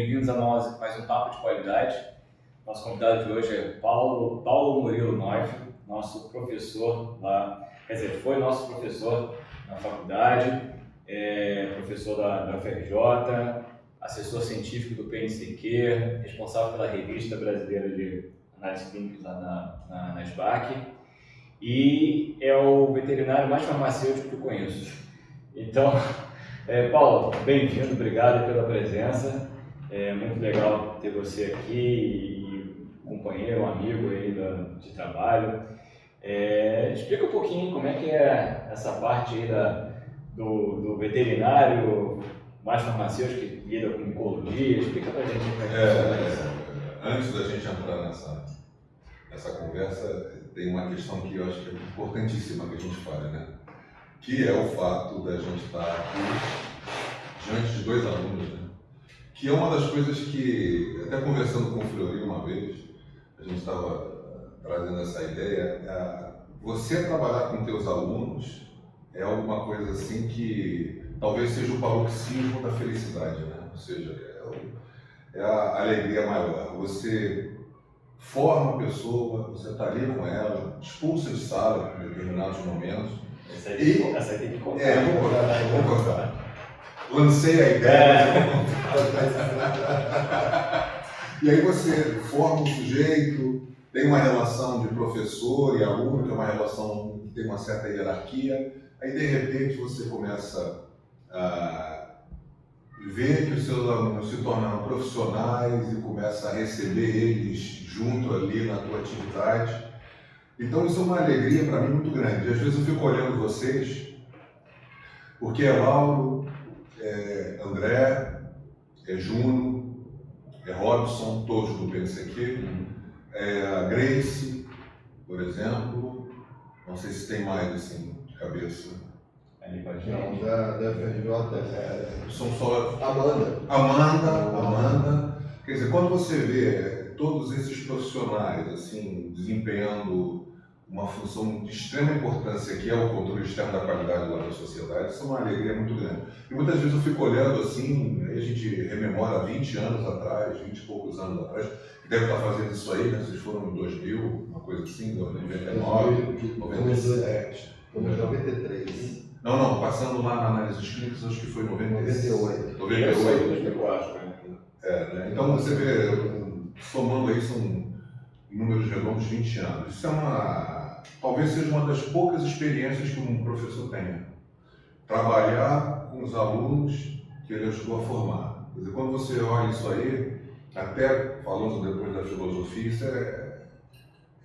bem-vindos a mais um Papo de Qualidade. Nosso convidado de hoje é Paulo Murilo Neuf, nosso professor lá, quer dizer, foi nosso professor na faculdade, professor da UFRJ, assessor científico do PNCQ, responsável pela Revista Brasileira de Análise Clínica lá na SBAC, e é o veterinário mais farmacêutico que eu conheço. Então, Paulo, bem-vindo, obrigado pela presença. É muito legal ter você aqui e companheiro, um amigo aí de trabalho. Explica um pouquinho como é que é essa parte aí do veterinário mais farmacêutico que lida com oncologia. Explica pra gente como é que funciona isso. Antes da gente entrar nessa conversa, tem uma questão que eu acho que é importantíssima que a gente fale, né? Que é o fato da gente estar aqui diante de dois alunos, né? Que é uma das coisas que, até conversando com o Fleury uma vez, a gente estava trazendo essa ideia, você trabalhar com teus alunos é alguma coisa assim que talvez seja o paroxismo da felicidade, né? Ou seja, é a alegria maior. Você forma a pessoa, você está ali com ela, expulsa de sala em determinados momentos. Essa aí tem que contar. Vou contar. Lancei a ideia, mas vou contar. E aí você forma um sujeito, tem uma relação de professor e aluno, que é uma relação que tem uma certa hierarquia. Aí de repente você começa a ver que os seus alunos se tornam profissionais e começa a receber eles junto ali na tua atividade. Então isso é uma alegria para mim muito grande. Às vezes eu fico olhando vocês, porque é Lauro, é André, é Juno, é Robson, todos do PNCQ, é a Grace, por exemplo, não sei se tem mais assim de cabeça. Ali com a gente. Não, da FRJ São só Amanda. Quer dizer, quando você vê todos esses profissionais assim desempenhando uma função de extrema importância, que é o controle externo da qualidade lá da sociedade, isso é uma alegria muito grande. E muitas vezes eu fico olhando assim, aí a gente rememora 20 anos atrás, 20 e poucos anos atrás, que deve estar fazendo isso aí, né? Vocês foram em 2000, uma coisa assim, 99, 97. 93. Não, passando lá na análise clínicas, acho que foi 98. 2004. Né? Então você vê, somando aí, são números redondos de 20 anos. Isso talvez seja uma das poucas experiências que um professor tenha. Trabalhar com os alunos que ele ajudou a formar. Quer dizer, quando você olha isso aí, até falando depois da filosofia, isso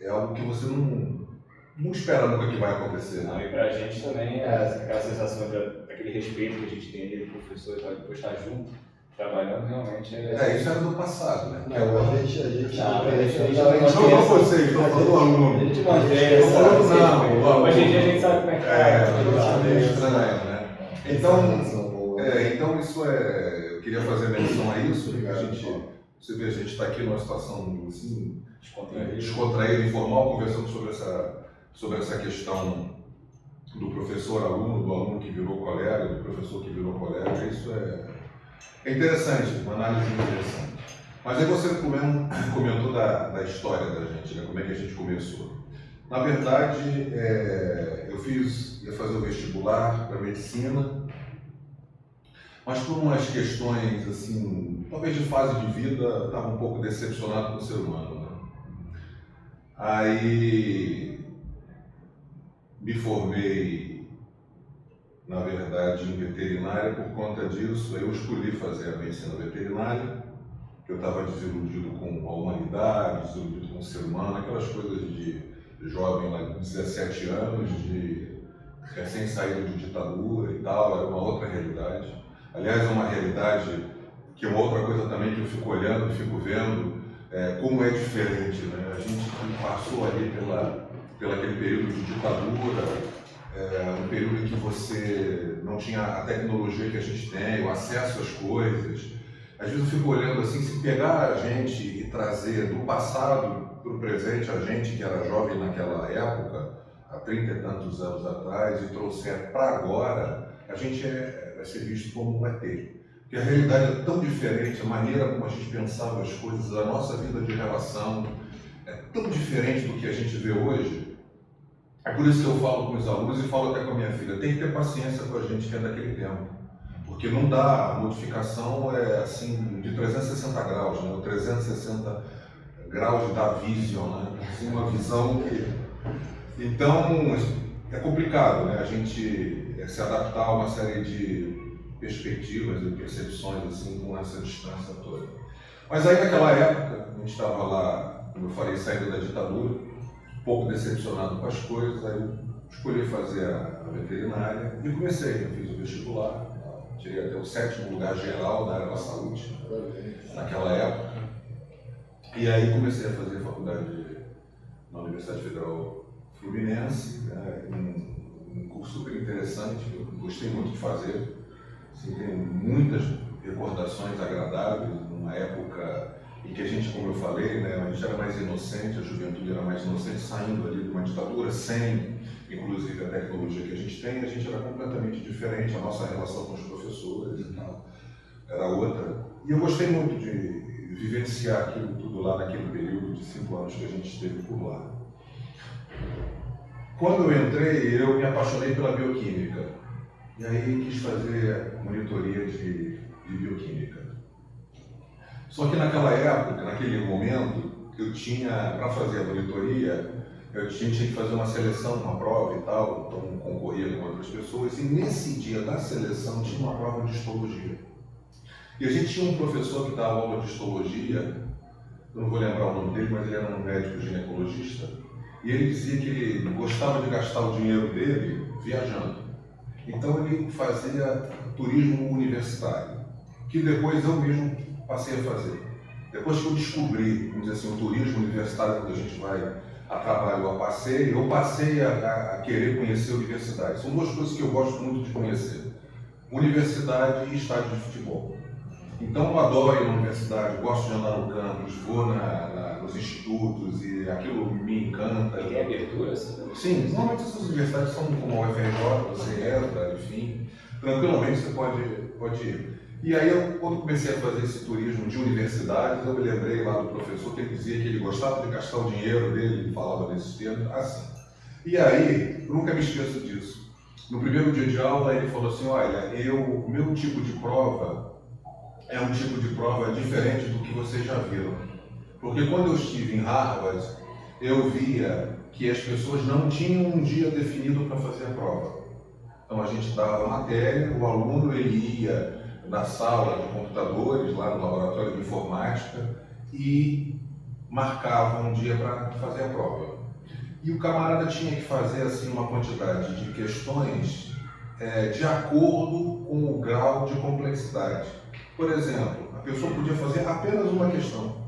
é algo que você não espera nunca que vai acontecer. Não, e pra gente também é aquela sensação daquele respeito que a gente tem ali do professor e depois estar junto, trabalhando, realmente isso era do passado, né? Não, a gente Não vocês, estou falando do aluno. A gente mantém essa. Hoje em dia a gente sabe como é que é estranho, né? Então isso eu queria fazer menção a isso, porque você vê, a gente está aqui numa situação assim, descontraída, informal, conversando sobre essa questão do professor-aluno, do aluno que virou colega, do professor que virou colega. Isso é interessante, uma análise interessante. Mas aí você comentou da história da gente, né? Como é que a gente começou. Na verdade, eu ia fazer o vestibular para medicina, mas por umas questões, assim, talvez de fase de vida, estava um pouco decepcionado com o ser humano, né? Aí me formei, na verdade, em veterinária. Por conta disso, eu escolhi fazer a medicina veterinária. Eu estava desiludido com a humanidade, desiludido com o ser humano, aquelas coisas de jovem lá de 17 anos, de recém-saído de ditadura e tal, era uma outra realidade. Aliás, é uma realidade que é uma outra coisa também que eu fico olhando, fico vendo, como é diferente, né? A gente passou ali pelo aquele período de ditadura, um período em que você não tinha a tecnologia que a gente tem, o acesso às coisas. Às vezes eu fico olhando assim, se pegar a gente e trazer do passado para o presente, a gente que era jovem naquela época, há 30 e tantos anos atrás, e trouxer para agora, a gente vai ser visto como um ET. Porque a realidade é tão diferente, a maneira como a gente pensava as coisas, a nossa vida de relação é tão diferente do que a gente vê hoje. É por isso que eu falo com os alunos e falo até com a minha filha, tem que ter paciência com a gente que é daquele tempo. Porque não dá, a modificação é assim, de 360 graus, né? 360 graus da vision, né? Assim, uma visão que... Então, é complicado, né? A gente se adaptar a uma série de perspectivas e percepções assim, com essa distância toda. Mas aí naquela época, a gente estava lá, como eu falei, saindo da ditadura, um pouco decepcionado com as coisas, aí eu escolhi fazer a veterinária e comecei, eu fiz o vestibular, tirei até o 7º lugar geral da área da saúde, naquela época. E aí comecei a fazer faculdade na Universidade Federal Fluminense, né, um curso super interessante, que eu gostei muito de fazer. Assim, tenho muitas recordações agradáveis, numa época em que a gente, como eu falei, né, a gente era mais inocente, a juventude era mais inocente, saindo ali de uma ditadura, sem, inclusive, a tecnologia que a gente tem, a gente era completamente diferente, a nossa relação com os professores e tal era outra. E eu gostei muito de vivenciar aquilo tudo lá naquele período de 5 anos que a gente esteve por lá. Quando eu entrei, eu me apaixonei pela bioquímica. E aí quis fazer monitoria de bioquímica. Só que naquela época, naquele momento, eu tinha, para fazer a monitoria, eu tinha que fazer uma seleção, uma prova e tal, então concorria com outras pessoas. E nesse dia da seleção tinha uma prova de histologia. E a gente tinha um professor que dava aula de histologia, eu não vou lembrar o nome dele, mas ele era um médico ginecologista, e ele dizia que ele gostava de gastar o dinheiro dele viajando. Então ele fazia turismo universitário, que depois eu mesmo passei a fazer. Depois que eu descobri, vamos dizer assim, o turismo universitário, quando a gente vai a trabalho ou a passeio, eu passei a querer conhecer a universidade. São duas coisas que eu gosto muito de conhecer: universidade e estádio de futebol. Então eu adoro ir na universidade, gosto de andar no campus, vou nos institutos e aquilo me encanta. Tem abertura? Sim, normalmente essas universidades são como a UFRJ, você entra, enfim, tranquilamente você pode ir. E aí eu, quando comecei a fazer esse turismo de universidades, eu me lembrei lá do professor que ele dizia que ele gostava de gastar o dinheiro dele, ele falava desses termos, assim. E aí, eu nunca me esqueço disso. No primeiro dia de aula ele falou assim, olha, o meu tipo de prova é um tipo de prova diferente do que vocês já viram. Porque quando eu estive em Harvard, eu via que as pessoas não tinham um dia definido para fazer a prova. Então a gente dava a matéria, o aluno ele ia na sala de computadores, lá no laboratório de informática, e marcava um dia para fazer a prova. E o camarada tinha que fazer assim uma quantidade de questões de acordo com o grau de complexidade. Por exemplo, a pessoa podia fazer apenas uma questão.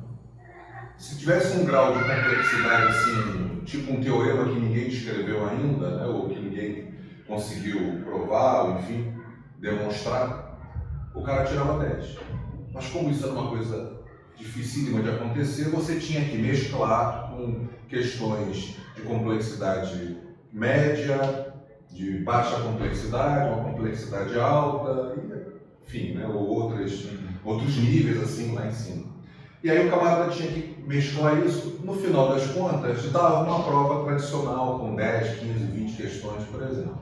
Se tivesse um grau de complexidade assim, tipo um teorema que ninguém descreveu ainda, né, ou que ninguém conseguiu provar, ou enfim, demonstrar, o cara tirava 10. Mas como isso era uma coisa dificílima de acontecer, você tinha que mesclar com questões de complexidade média, de baixa complexidade, uma complexidade alta, enfim, né, ou outros níveis assim lá em cima. E aí o camarada tinha que mesclar isso, no final das contas, dava uma prova tradicional com 10, 15, 20 questões, por exemplo.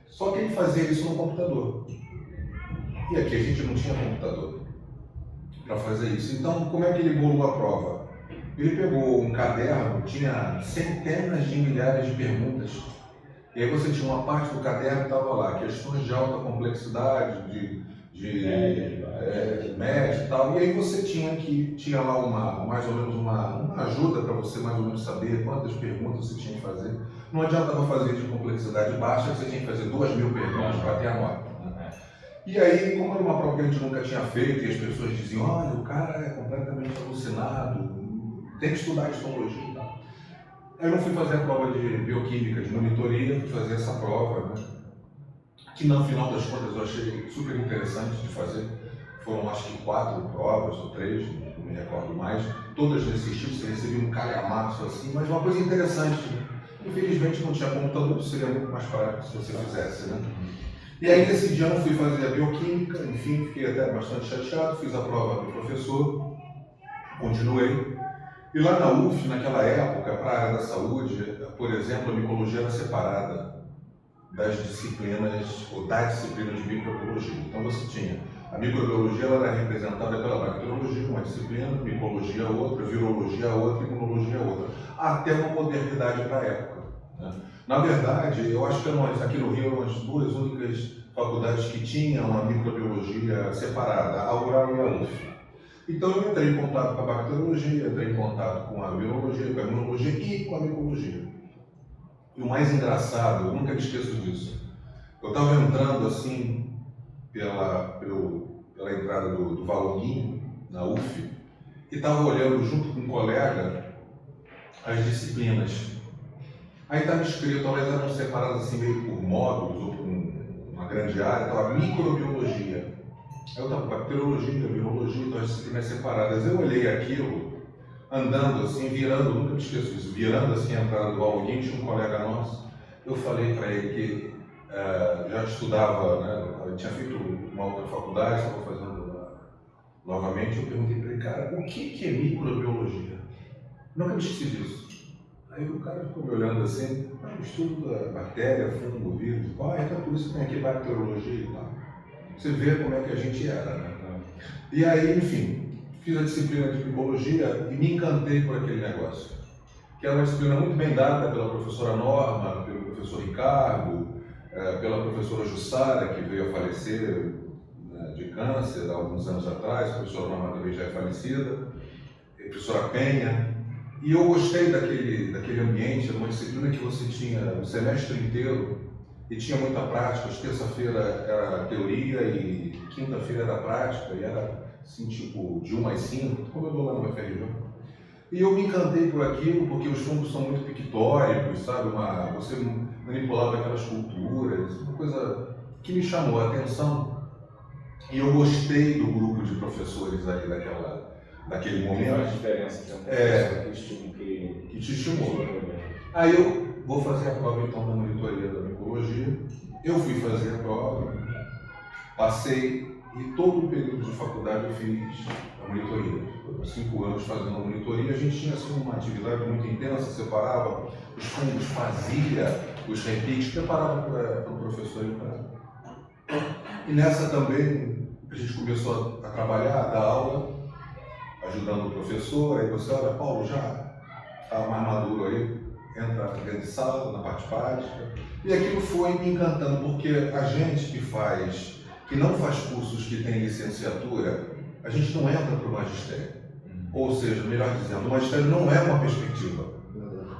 Só que ele fazia isso no computador. E aqui a gente não tinha computador para fazer isso. Então, como é que ele bolou a prova? Ele pegou um caderno, tinha centenas de milhares de perguntas. E aí você tinha uma parte do caderno que estava lá, questões de alta complexidade, de média e tal. E aí você tinha lá mais ou menos uma ajuda para você mais ou menos saber quantas perguntas você tinha que fazer. Não adiantava fazer de complexidade baixa, você tinha que fazer 2.000 perguntas para ter a nota. E aí, como era uma prova que a gente nunca tinha feito e as pessoas diziam, olha, o cara é completamente alucinado, tem que estudar histologia e tal. Aí eu não fui fazer a prova de bioquímica, de monitoria, fui fazer essa prova, né? Que no final das contas eu achei super interessante de fazer. Foram acho que 4 provas ou 3, não me recordo mais, todas nesse estilo, você recebia um calhamaço assim, mas uma coisa interessante, né? Infelizmente não tinha computador, seria muito mais prático se você fizesse, né? E aí nesse dia eu fui fazer a bioquímica, enfim, fiquei até bastante chateado, fiz a prova do professor, continuei. E lá na UF, naquela época, para a área da saúde, por exemplo, a micologia era separada das disciplinas, ou da disciplina de microbiologia. Então você tinha, a microbiologia ela era representada pela bacteriologia, uma disciplina, micologia outra, virologia outra, imunologia outra, até uma modernidade para a época, né? Na verdade, eu acho que nós, aqui no Rio, eram as duas únicas faculdades que tinham a microbiologia separada, a URAL e a UF. Então eu entrei em contato com a bacteriologia, entrei em contato com a virologia, com a imunologia e com a micologia. E o mais engraçado, eu nunca me esqueço disso, eu estava entrando assim pela entrada do Valonguinho, na UF, e estava olhando junto com um colega as disciplinas. Aí estava escrito, elas eram separadas assim meio por módulos ou por uma grande área, estava microbiologia. Aí eu estava bacteriologia, virologia, então as disciplinas separadas. Eu olhei aquilo, andando assim, virando, nunca me esqueço disso, virando assim a entrada do Valonguinho, tinha um colega nosso. Eu falei para ele que já estudava, né, eu tinha feito uma outra faculdade, estava fazendo novamente. Eu perguntei para ele, cara, o que é microbiologia? Nunca me esqueci disso. Aí o cara ficou me olhando assim, eu estudo bactéria, fungo, vírus, então por isso que tem aqui bacteriologia e tal. Você vê como é que a gente era, né? E aí, enfim, fiz a disciplina de micologia e me encantei por aquele negócio, que era uma disciplina muito bem dada pela professora Norma, pelo professor Ricardo, pela professora Jussara, que veio a falecer, né, de câncer há alguns anos atrás. A professora Norma também já é falecida, a professora Penha. E eu gostei daquele ambiente. Era uma disciplina que você tinha o semestre inteiro e tinha muita prática. Terça-feira era teoria e quinta-feira era prática, e era assim, tipo, de 1 às 5, como eu dou lá no UFRJ. E eu me encantei por aquilo, porque os fungos são muito pictóricos, sabe? Você manipulava aquelas culturas, uma coisa que me chamou a atenção. E eu gostei do grupo de professores ali daquele momento. Faz diferença, Que te estimulou. Aí eu vou fazer a prova então da monitoria da micologia. Eu fui fazer a prova, passei, e todo o período de faculdade eu fiz a monitoria. 5 anos fazendo a monitoria. A gente tinha assim, uma atividade muito intensa, separava os fungos, fazia os repiques, preparava para o professor entrar. E nessa também a gente começou a trabalhar, a dar aula, ajudando o professor. Aí você, olha, Paulo, já está mais maduro aí, entra dentro de sala, na parte prática. E aquilo foi me encantando, porque a gente que não faz cursos que tem licenciatura, a gente não entra para o magistério. Ou seja, melhor dizendo, o magistério não é uma perspectiva.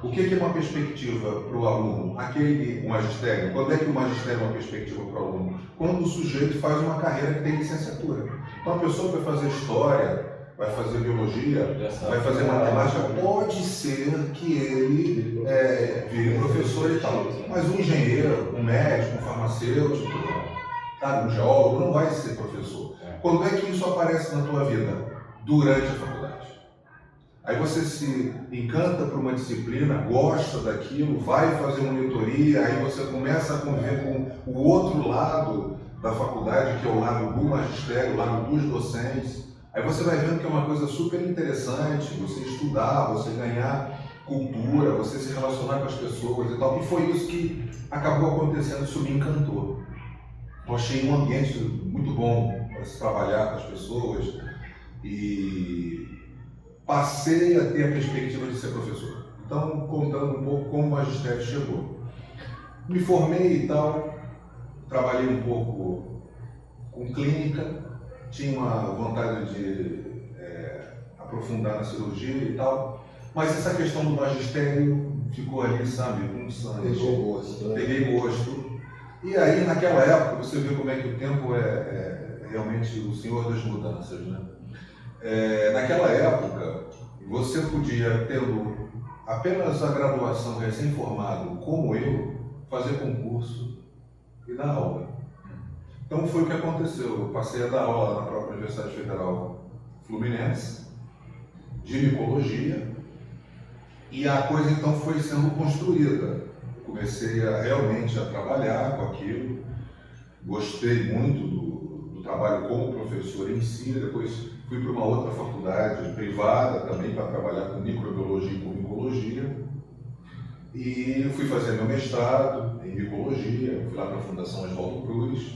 O que é uma perspectiva para o aluno? O magistério. Quando é que o magistério é uma perspectiva para o aluno? Quando o sujeito faz uma carreira que tem licenciatura. Então a pessoa vai fazer história, vai fazer biologia, vai fazer matemática, pode ser que ele vire professor e tal. Mas um engenheiro, um médico, um farmacêutico, sabe, um geólogo, não vai ser professor. Quando é que isso aparece na tua vida? Durante a faculdade. Aí você se encanta por uma disciplina, gosta daquilo, vai fazer monitoria, aí você começa a conviver com o outro lado da faculdade, que é o lado do magistério, o lado dos docentes. Aí você vai vendo que é uma coisa super interessante, você estudar, você ganhar cultura, você se relacionar com as pessoas e tal. E foi isso que acabou acontecendo, isso me encantou. Eu achei um ambiente muito bom para se trabalhar com as pessoas e passei a ter a perspectiva de ser professor. Então, contando um pouco como o magistério chegou. Me formei e tal, trabalhei um pouco com clínica, tinha uma vontade de aprofundar na cirurgia e tal, mas essa questão do magistério ficou ali, sabe, com sangue. Pegou gosto, né? Peguei gosto. E aí, naquela época, você vê como é que o tempo é realmente o senhor das mudanças, né? Naquela época, você podia, tendo apenas a graduação recém-formado, como eu, fazer concurso e dar aula. Então foi o que aconteceu. Eu passei a dar aula na própria Universidade Federal Fluminense, de micologia, e a coisa então foi sendo construída. Eu comecei realmente a trabalhar com aquilo. gostei muito do trabalho como professor em si, depois fui para uma outra faculdade privada também para trabalhar com microbiologia e com micologia. E fui fazer meu mestrado em micologia, fui lá para a Fundação Oswaldo Cruz.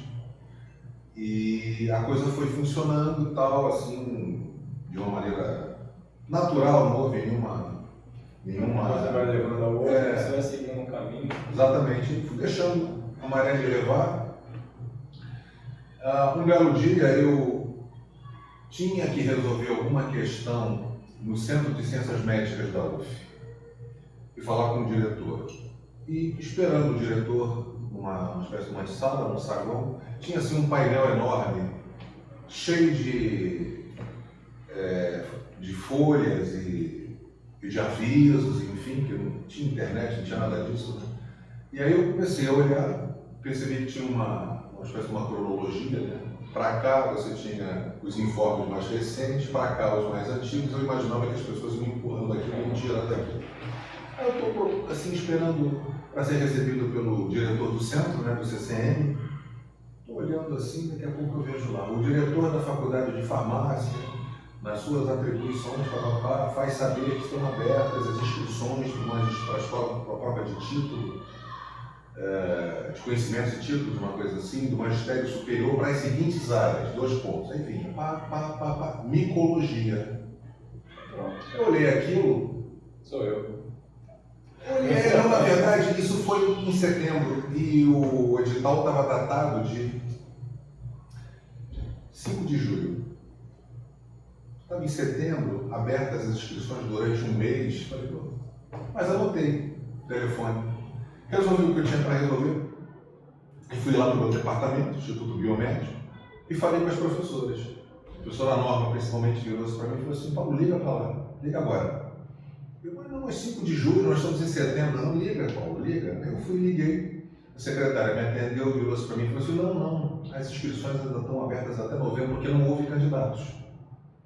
E a coisa foi funcionando e tal, assim, de uma maneira natural, não houve nenhuma Uma coisa vai levando a outra, você vai seguindo um caminho. Exatamente, fui deixando a maré me levar. Um belo dia eu tinha que resolver alguma questão no Centro de Ciências Médicas da UF e falar com o diretor. E esperando o diretor numa espécie de uma sala, num saguão, tinha assim um painel enorme, cheio de folhas e de avisos, enfim, que não tinha internet, não tinha nada disso, né? E aí eu comecei a olhar, percebi que tinha uma espécie de uma cronologia, né? Para cá você tinha os informes mais recentes, para cá os mais antigos. Eu imaginava que as pessoas iam empurrando aquilo e iam tirando daqui. Aí eu estou assim esperando para ser recebido pelo diretor do centro, né, do CCM. Estou olhando assim, daqui a pouco eu vejo lá o diretor da faculdade de farmácia, nas suas atribuições, faz saber que estão abertas as inscrições para a prova de título, de conhecimentos e títulos, uma coisa assim, do magistério superior para as seguintes áreas, 2 pontos. Aí vinha, micologia. Pronto. Eu olhei aquilo. Sou eu. Não, na verdade, isso foi em setembro e o edital estava datado de 5 de julho. Estava em setembro, abertas as inscrições durante um mês. Falei, mas anotei o telefone. Resolvi o que eu tinha para resolver e fui lá no meu departamento, Instituto Biomédico, e falei com as professoras. A professora Norma, principalmente, virou-se para mim e falou assim: Paulo, liga para lá, liga agora. Eu falei, não, é 5 de julho, nós estamos em setembro. Não, liga, Paulo, liga. Eu fui e liguei. A secretária me atendeu, virou-se para mim e falou assim: não, as inscrições ainda estão abertas até novembro, porque não houve candidatos.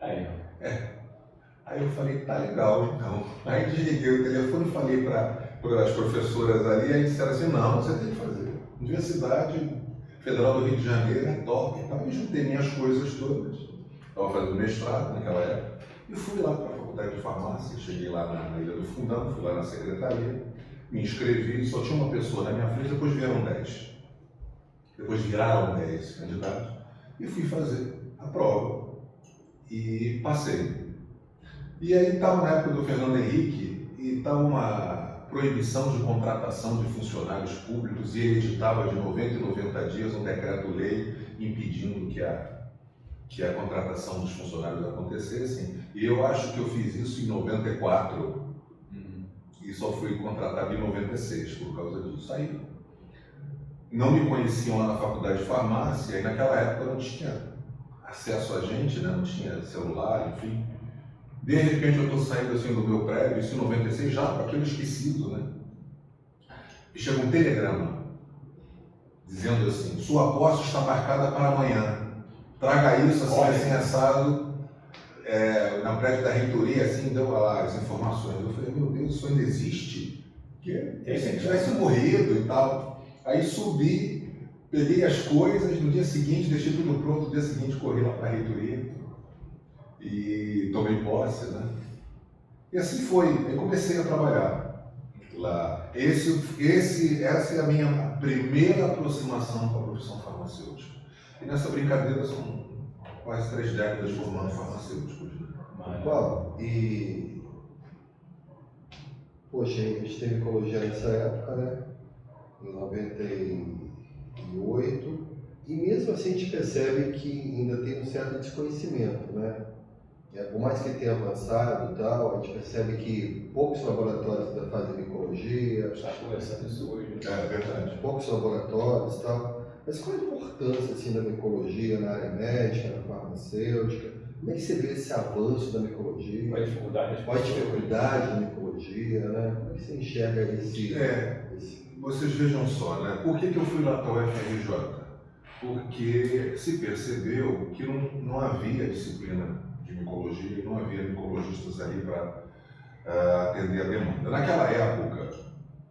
Aí eu falei, tá legal, então. Aí desliguei o telefone e falei para as professoras ali, aí disseram assim: não, você tem que fazer. Universidade Federal do Rio de Janeiro é top. Então eu juntei minhas coisas todas. Estava fazendo mestrado naquela época. E fui lá para a faculdade de farmácia, cheguei lá na Ilha do Fundão, fui lá na secretaria, me inscrevi, só tinha uma pessoa na minha frente, depois vieram 10. Depois viraram 10 candidatos e fui fazer a prova. E passei. E aí estava na época do Fernando Henrique e estava uma proibição de contratação de funcionários públicos e ele editava de 90 em 90 dias um decreto-lei impedindo que a contratação dos funcionários acontecesse. E eu acho que eu fiz isso em 94 e só fui contratado em 96 por causa disso. Aí não me conheciam lá na faculdade de farmácia e naquela época não tinha acesso a gente, né? Não tinha celular, enfim. De repente eu estou saindo assim do meu prédio, isso em 96, já para aquele esquecido, né? E chega um telegrama dizendo assim: sua posse está marcada para amanhã. Traga isso assim assado, na prédio da reitoria, assim, deu lá as informações. Eu falei, meu Deus, isso ainda existe? Que se tivesse morrido e tal. Aí subi, peguei as coisas, no dia seguinte deixei tudo pronto, no dia seguinte corri lá para a reitoria e tomei posse, né? E assim foi, aí comecei a trabalhar lá. Essa é a minha primeira aproximação com a profissão farmacêutica. E nessa brincadeira são quase 3 décadas formando farmacêuticos. Paulo, poxa, a gente teve ecologia nessa época, né? Em 98, e mesmo assim a gente percebe que ainda tem um certo desconhecimento, né? Por mais que tenha avançado e tal, a gente percebe que poucos laboratórios ainda fazem micologia. Está conversando isso hoje. É verdade. Poucos laboratórios e tal. Mas qual a importância assim, da micologia na área médica, na farmacêutica? Como é que você vê esse avanço da micologia? Qual a dificuldade? Qual a dificuldade da micologia, né? Como é que você enxerga esse... Vocês vejam só, né? Por que eu fui lá para o UFRJ? Porque se percebeu que não havia disciplina de micologia, não havia micologistas ali para atender a demanda. Naquela época,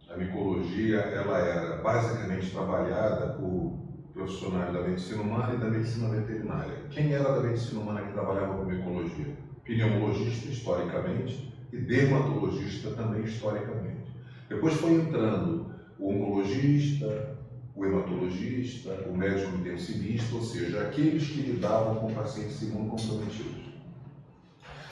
a micologia ela era basicamente trabalhada por profissionais da medicina humana e da medicina veterinária. Quem era da medicina humana que trabalhava com micologia? Pneumologista, historicamente, e dermatologista também, historicamente. Depois foi entrando o oncologista, o hematologista, o médico intensivista, ou seja, aqueles que lidavam com pacientes imunocomprometidos.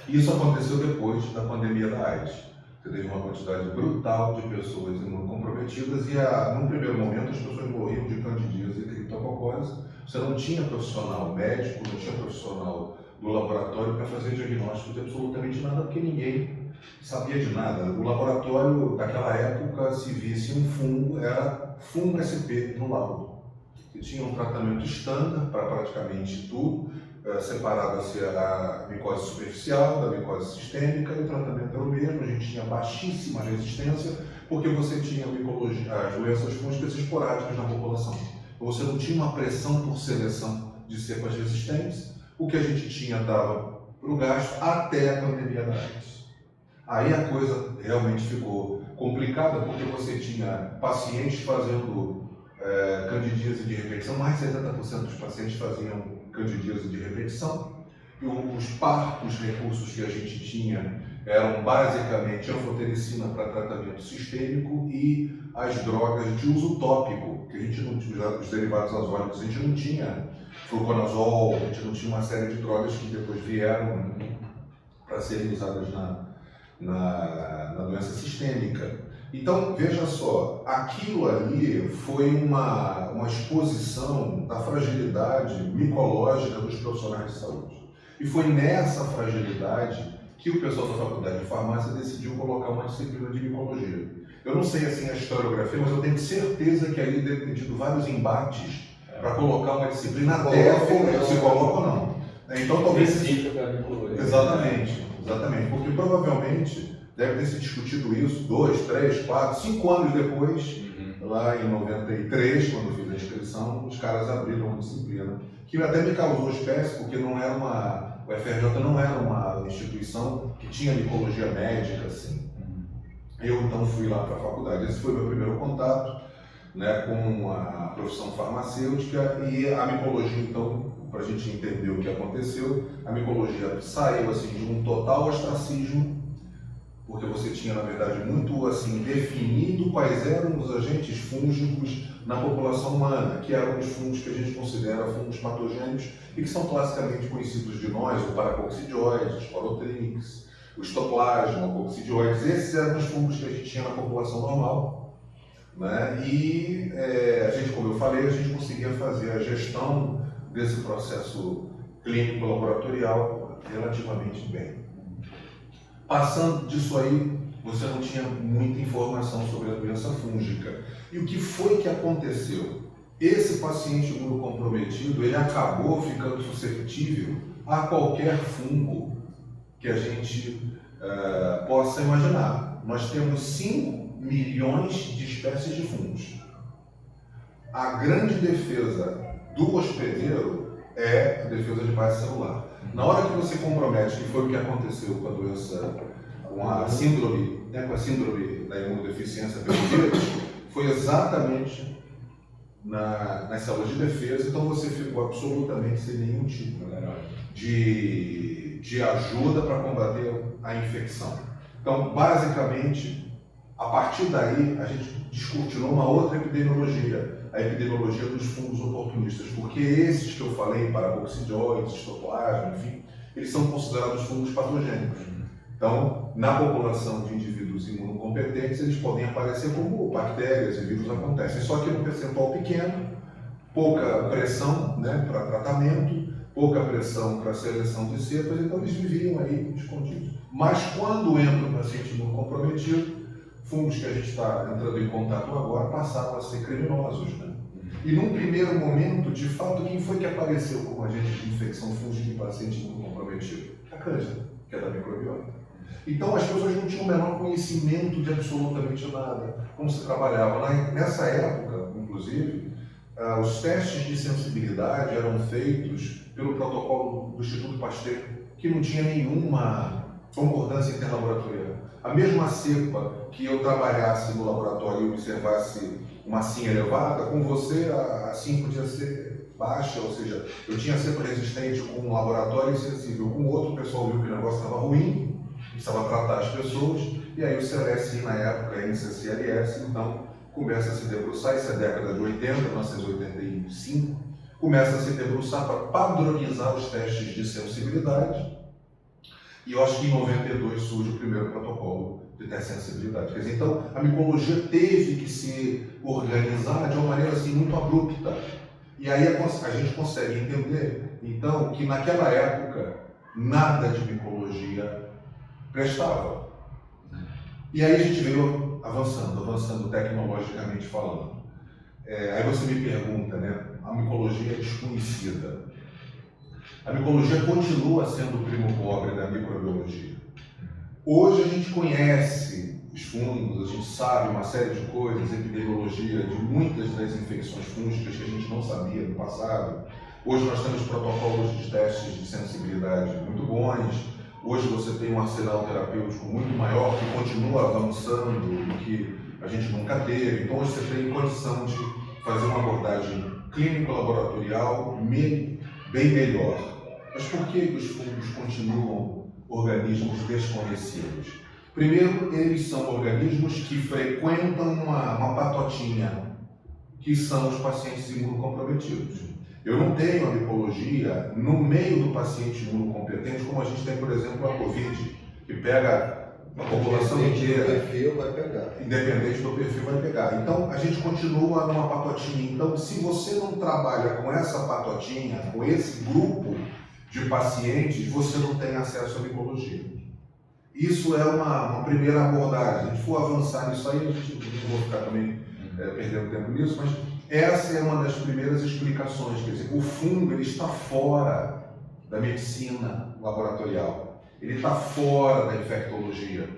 Isso aconteceu depois da pandemia da AIDS. Você teve uma quantidade brutal de pessoas imunocomprometidas e, num primeiro momento, as pessoas morriam de candidíase e criptococose. Você não tinha profissional médico, não tinha profissional do laboratório para fazer diagnóstico de absolutamente nada, porque ninguém sabia de nada. O laboratório, daquela época, se visse um fungo, era fungo SP no laudo. Você tinha um tratamento estándar para praticamente tudo, separava-se a micose superficial da micose sistêmica, e o tratamento era o mesmo. A gente tinha baixíssima resistência, porque você tinha as doenças fúngicas esporádicas na população. Você não tinha uma pressão por seleção de cepas resistentes. O que a gente tinha dava para o gasto até a pandemia da AIDS. Aí a coisa realmente ficou complicada, porque você tinha pacientes fazendo candidíase de repetição, mais de 70% dos pacientes faziam candidíase de repetição, e os partos recursos que a gente tinha eram basicamente anfotericina para tratamento sistêmico e as drogas de uso tópico, que a gente não tinha, os derivados azólicos, a gente não tinha fluconazol, a gente não tinha uma série de drogas que depois vieram para serem usadas na doença sistêmica. Então, veja só, aquilo ali foi uma exposição da fragilidade micológica dos profissionais de saúde. E foi nessa fragilidade que o pessoal da faculdade de farmácia decidiu colocar uma disciplina de micologia. Eu não sei assim a historiografia, mas eu tenho certeza que ali deve ter tido vários embates para colocar uma disciplina até se coloca ou não. Então, talvez... Exatamente, porque provavelmente deve ter se discutido isso 2, 3, 4, 5 anos depois, lá em 93, quando eu fiz a inscrição, os caras abriram uma disciplina, que até me causou espécie, porque não era o FRJ não era uma instituição que tinha micologia médica, assim. Eu então fui lá para a faculdade, esse foi o meu primeiro contato, né, com a profissão farmacêutica, e a micologia, então, para a gente entender o que aconteceu, a micologia saiu assim, de um total ostracismo, porque você tinha, na verdade, muito assim, definido quais eram os agentes fúngicos na população humana, que eram os fungos que a gente considera fungos patogênicos e que são classicamente conhecidos de nós, o paracoccidioides, os porotrix, o histoplasma, o coccidioides. Esses eram os fungos que a gente tinha na população normal, né? E a gente, como eu falei, a gente conseguia fazer a gestão desse processo clínico laboratorial relativamente bem. Passando disso aí, você não tinha muita informação sobre a doença fúngica. E o que foi que aconteceu? Esse paciente imunocomprometido, ele acabou ficando suscetível a qualquer fungo que a gente possa imaginar. Nós temos 5 milhões de espécies de fungos. A grande defesa do hospedeiro é a defesa de base celular. Na hora que você compromete, que foi o que aconteceu com a doença, com a síndrome da imunodeficiência pelo vírus, foi exatamente nas células de defesa, então você ficou absolutamente sem nenhum tipo de ajuda para combater a infecção. Então, basicamente, a partir daí, a gente descortinou uma outra epidemiologia, a epidemiologia dos fungos oportunistas, porque esses que eu falei, paracoccidioides, histoplasma, enfim, eles são considerados fungos patogênicos. Então, na população de indivíduos imunocompetentes, eles podem aparecer como bactérias e vírus acontecem, só que num percentual pequeno, pouca pressão, né, para tratamento, pouca pressão para seleção de cepas, então eles viviam aí escondidos. Mas quando entra um paciente imunocomprometido, fungos que a gente está entrando em contato agora passaram a ser criminosos, né? E num primeiro momento, de fato, quem foi que apareceu como agente de infecção fúngica em paciente imunocomprometido? A cândida, que é da microbiota. Então as pessoas não tinham o menor conhecimento de absolutamente nada, como se trabalhava. Nessa época, inclusive, os testes de sensibilidade eram feitos pelo protocolo do Instituto Pasteur, que não tinha nenhuma concordância interlaboratorial. A mesma cepa que eu trabalhasse no laboratório e observasse uma sim elevada, com você a sim podia ser baixa, ou seja, eu tinha sempre resistente com um laboratório insensível, com o outro o pessoal viu que o negócio estava ruim, precisava tratar as pessoas, e aí o CLS, na época, a NCCLS, então, começa a se debruçar, isso é década de 80, 1985, começa a se debruçar para padronizar os testes de sensibilidade, e eu acho que em 92 surge o primeiro protocolo de teste de sensibilidade. Quer dizer, então, a micologia teve que se organizar de uma maneira assim, muito abrupta. E aí a gente consegue entender, então, que naquela época, nada de micologia prestava. E aí a gente veio avançando tecnologicamente falando. Aí você me pergunta, né, a micologia é desconhecida. A micologia continua sendo o primo pobre da microbiologia. Hoje a gente conhece os fungos, a gente sabe uma série de coisas, epidemiologia de muitas das infecções fúngicas que a gente não sabia no passado. Hoje nós temos protocolos de testes de sensibilidade muito bons. Hoje você tem um arsenal terapêutico muito maior que continua avançando do que a gente nunca teve. Então hoje você tem condição de fazer uma abordagem clínico-laboratorial bem melhor. Mas por que os fungos continuam organismos desconhecidos? Primeiro, eles são organismos que frequentam uma patotinha, que são os pacientes imunocomprometidos. Eu não tenho a micologia no meio do paciente imunocompetente, como a gente tem, por exemplo, a Covid, que pega a população inteira. Independente do perfil, vai pegar. Independente do perfil, vai pegar. Então, a gente continua numa patotinha. Então, se você não trabalha com essa patotinha, com esse grupo de pacientes, você não tem acesso à micologia. Isso é uma primeira abordagem. Se a gente for avançar nisso aí, a gente não vou ficar também perdendo tempo nisso, mas essa é uma das primeiras explicações. Quer dizer, o fungo ele está fora da medicina laboratorial. Ele está fora da infectologia,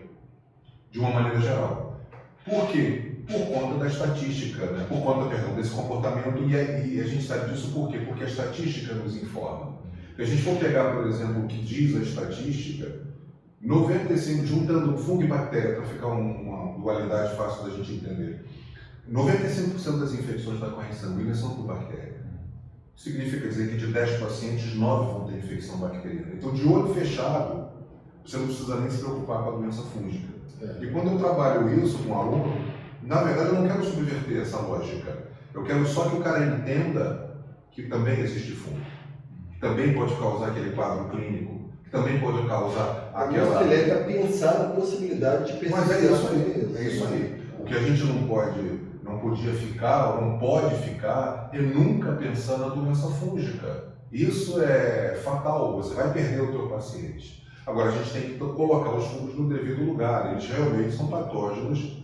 de uma maneira geral. Por quê? Por conta da estatística, né? Por conta, perdão, desse comportamento, e a gente sabe disso por quê? Porque a estatística nos informa. Se a gente for pegar, por exemplo, o que diz a estatística, 95, juntando fungo e bactéria, para ficar uma dualidade fácil da gente entender, 95% das infecções da corrente sanguínea são por bactéria. Significa dizer que de 10 pacientes, 9 vão ter infecção bacteriana. Então, de olho fechado, você não precisa nem se preocupar com a doença fúngica. E quando eu trabalho isso com um aluno, na verdade eu não quero subverter essa lógica. Eu quero só que o cara entenda que também existe fungo, que também pode causar aquele quadro clínico, que também pode causar aquela... Ele é pensar na possibilidade de Mas é isso aí, é isso aí. O que a gente não podia ficar, ou não pode ficar, é nunca pensar na doença fúngica. Isso é fatal, você vai perder o teu paciente. Agora, a gente tem que colocar os fungos no devido lugar. Eles realmente são patógenos,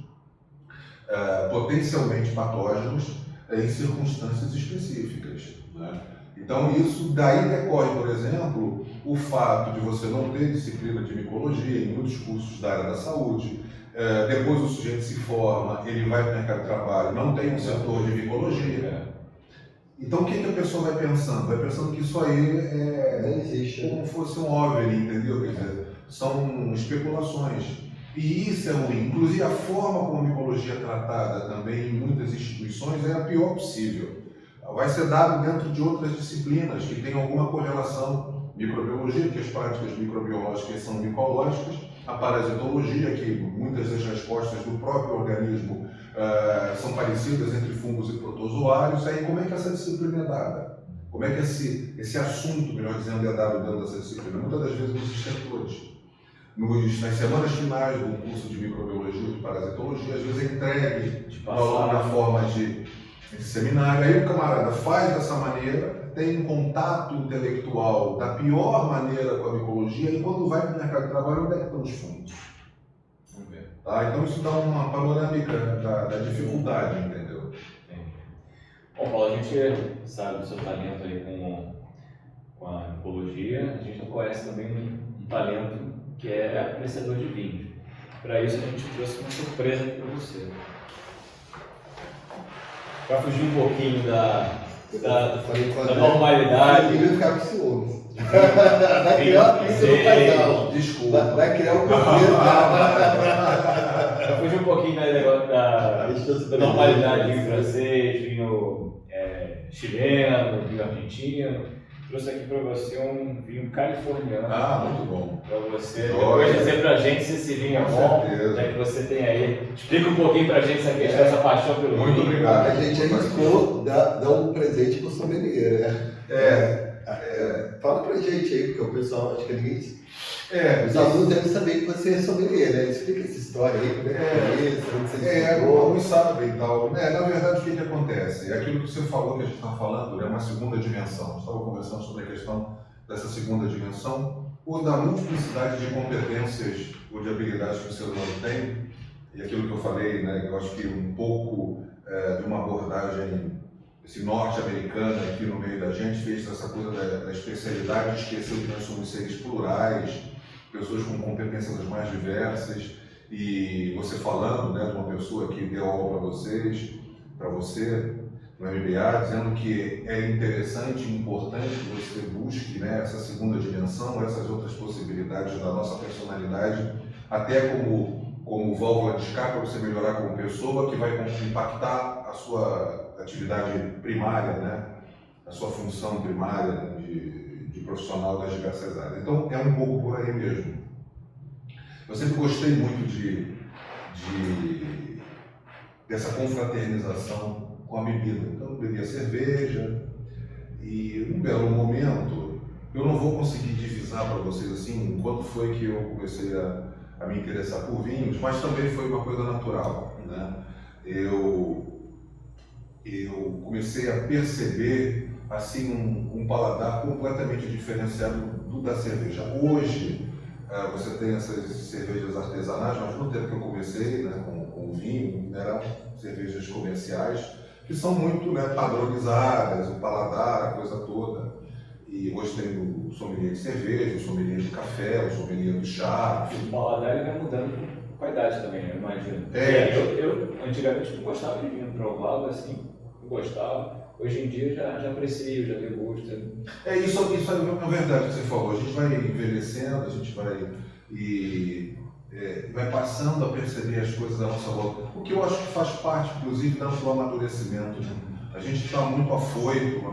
potencialmente patógenos, em circunstâncias específicas, né? Então, isso daí decorre, por exemplo, o fato de você não ter disciplina de micologia em muitos cursos da área da saúde. Depois o sujeito se forma, ele vai para o mercado de trabalho, não tem um setor de micologia. Então o que a pessoa vai pensando? Vai pensando que isso aí não existe, como fosse um OVNI, entendeu? Quer dizer, são especulações. E isso é ruim. Inclusive a forma como a micologia é tratada também em muitas instituições é a pior possível. Vai ser dado dentro de outras disciplinas que têm alguma correlação. Microbiologia, que as práticas microbiológicas são micológicas, a parasitologia, que muitas das respostas do próprio organismo são parecidas entre fungos e protozoários. Aí como é que essa disciplina é dada? Como é que esse assunto, melhor dizendo, é dado dentro dessa disciplina? Muitas das vezes nos extensores. Nas semanas finais do curso de microbiologia ou de parasitologia, às vezes é entregue na forma de seminário. Aí o camarada faz dessa maneira, tem um contato intelectual da pior maneira com a micologia, e quando vai para o mercado de trabalho, onde é que estão os fundos? Vamos ver. Tá? Então isso dá uma panorâmica da dificuldade, entendeu? Bom, Paulo, a gente sabe do seu talento aí com a micologia, a gente não conhece também um talento que é apreciador de vinho. Para isso a gente trouxe uma surpresa para você. Para fugir um pouquinho da normalidade. Ele vai ficar com ciúmes. Vai criar uma crise no casal. Desculpa. Vai criar um conflito. Fugir um pouquinho da normalidade, vinho francês, vinho chileno, vinho argentino. Trouxe aqui para você um vinho californiano. Ah, muito bom. Para você Olha. depois dizer pra gente se esse vinho é bom, certeza. já que você tem aí. Explica um pouquinho pra gente essa questão, essa paixão pelo Muito vinho. obrigado. A gente arriscou dar um presente pro sommelier, né? Fala pra gente aí, porque o pessoal, acho que ninguém... Os alunos devem saber que você é sommelier, né? Explica essa história aí, como é que foi isso, onde você estudou. Alguns sabem e tal. Na verdade, o que acontece? É aquilo que você falou, que a gente está falando, é uma segunda dimensão. A gente estava conversando sobre a questão dessa segunda dimensão, ou da multiplicidade de competências ou de habilidades que o ser humano tem, e aquilo que eu falei, né? Eu acho que um pouco de uma abordagem norte-americana aqui no meio da gente fez essa coisa da especialidade, esqueceu que nós somos seres plurais, pessoas com competências das mais diversas, e você falando, né, de uma pessoa que deu aula para você, no MBA, dizendo que é interessante e importante que você busque, né, essa segunda dimensão, essas outras possibilidades da nossa personalidade, até como válvula de escape para você melhorar como pessoa, que vai impactar a sua atividade primária, né, a sua função primária de profissional das diversas áreas. Então, é um pouco por aí mesmo. Eu sempre gostei muito dessa confraternização com a bebida. Então, eu bebia cerveja e, num belo momento, eu não vou conseguir divisar para vocês assim quando foi que eu comecei a me interessar por vinhos, mas também foi uma coisa natural, né? Eu comecei a perceber assim um paladar completamente diferenciado do da cerveja. Hoje você tem essas cervejas artesanais, mas no tempo que eu comecei, né, com o vinho, eram cervejas comerciais que são muito, né, padronizadas, o paladar, a coisa toda. E hoje tem o sommelier de cerveja, o sommelier de café, o sommelier de chá. O paladar ele vai mudando com a idade também, eu imagino. Eu antigamente não gostava de vinho, provava assim, não gostava. Hoje em dia já aprecio, já degusto. Isso é uma verdade que você falou. A gente vai envelhecendo, a gente vai passando a perceber as coisas da nossa volta. O que eu acho que faz parte, inclusive, do amadurecimento. Né? A gente está muito afoito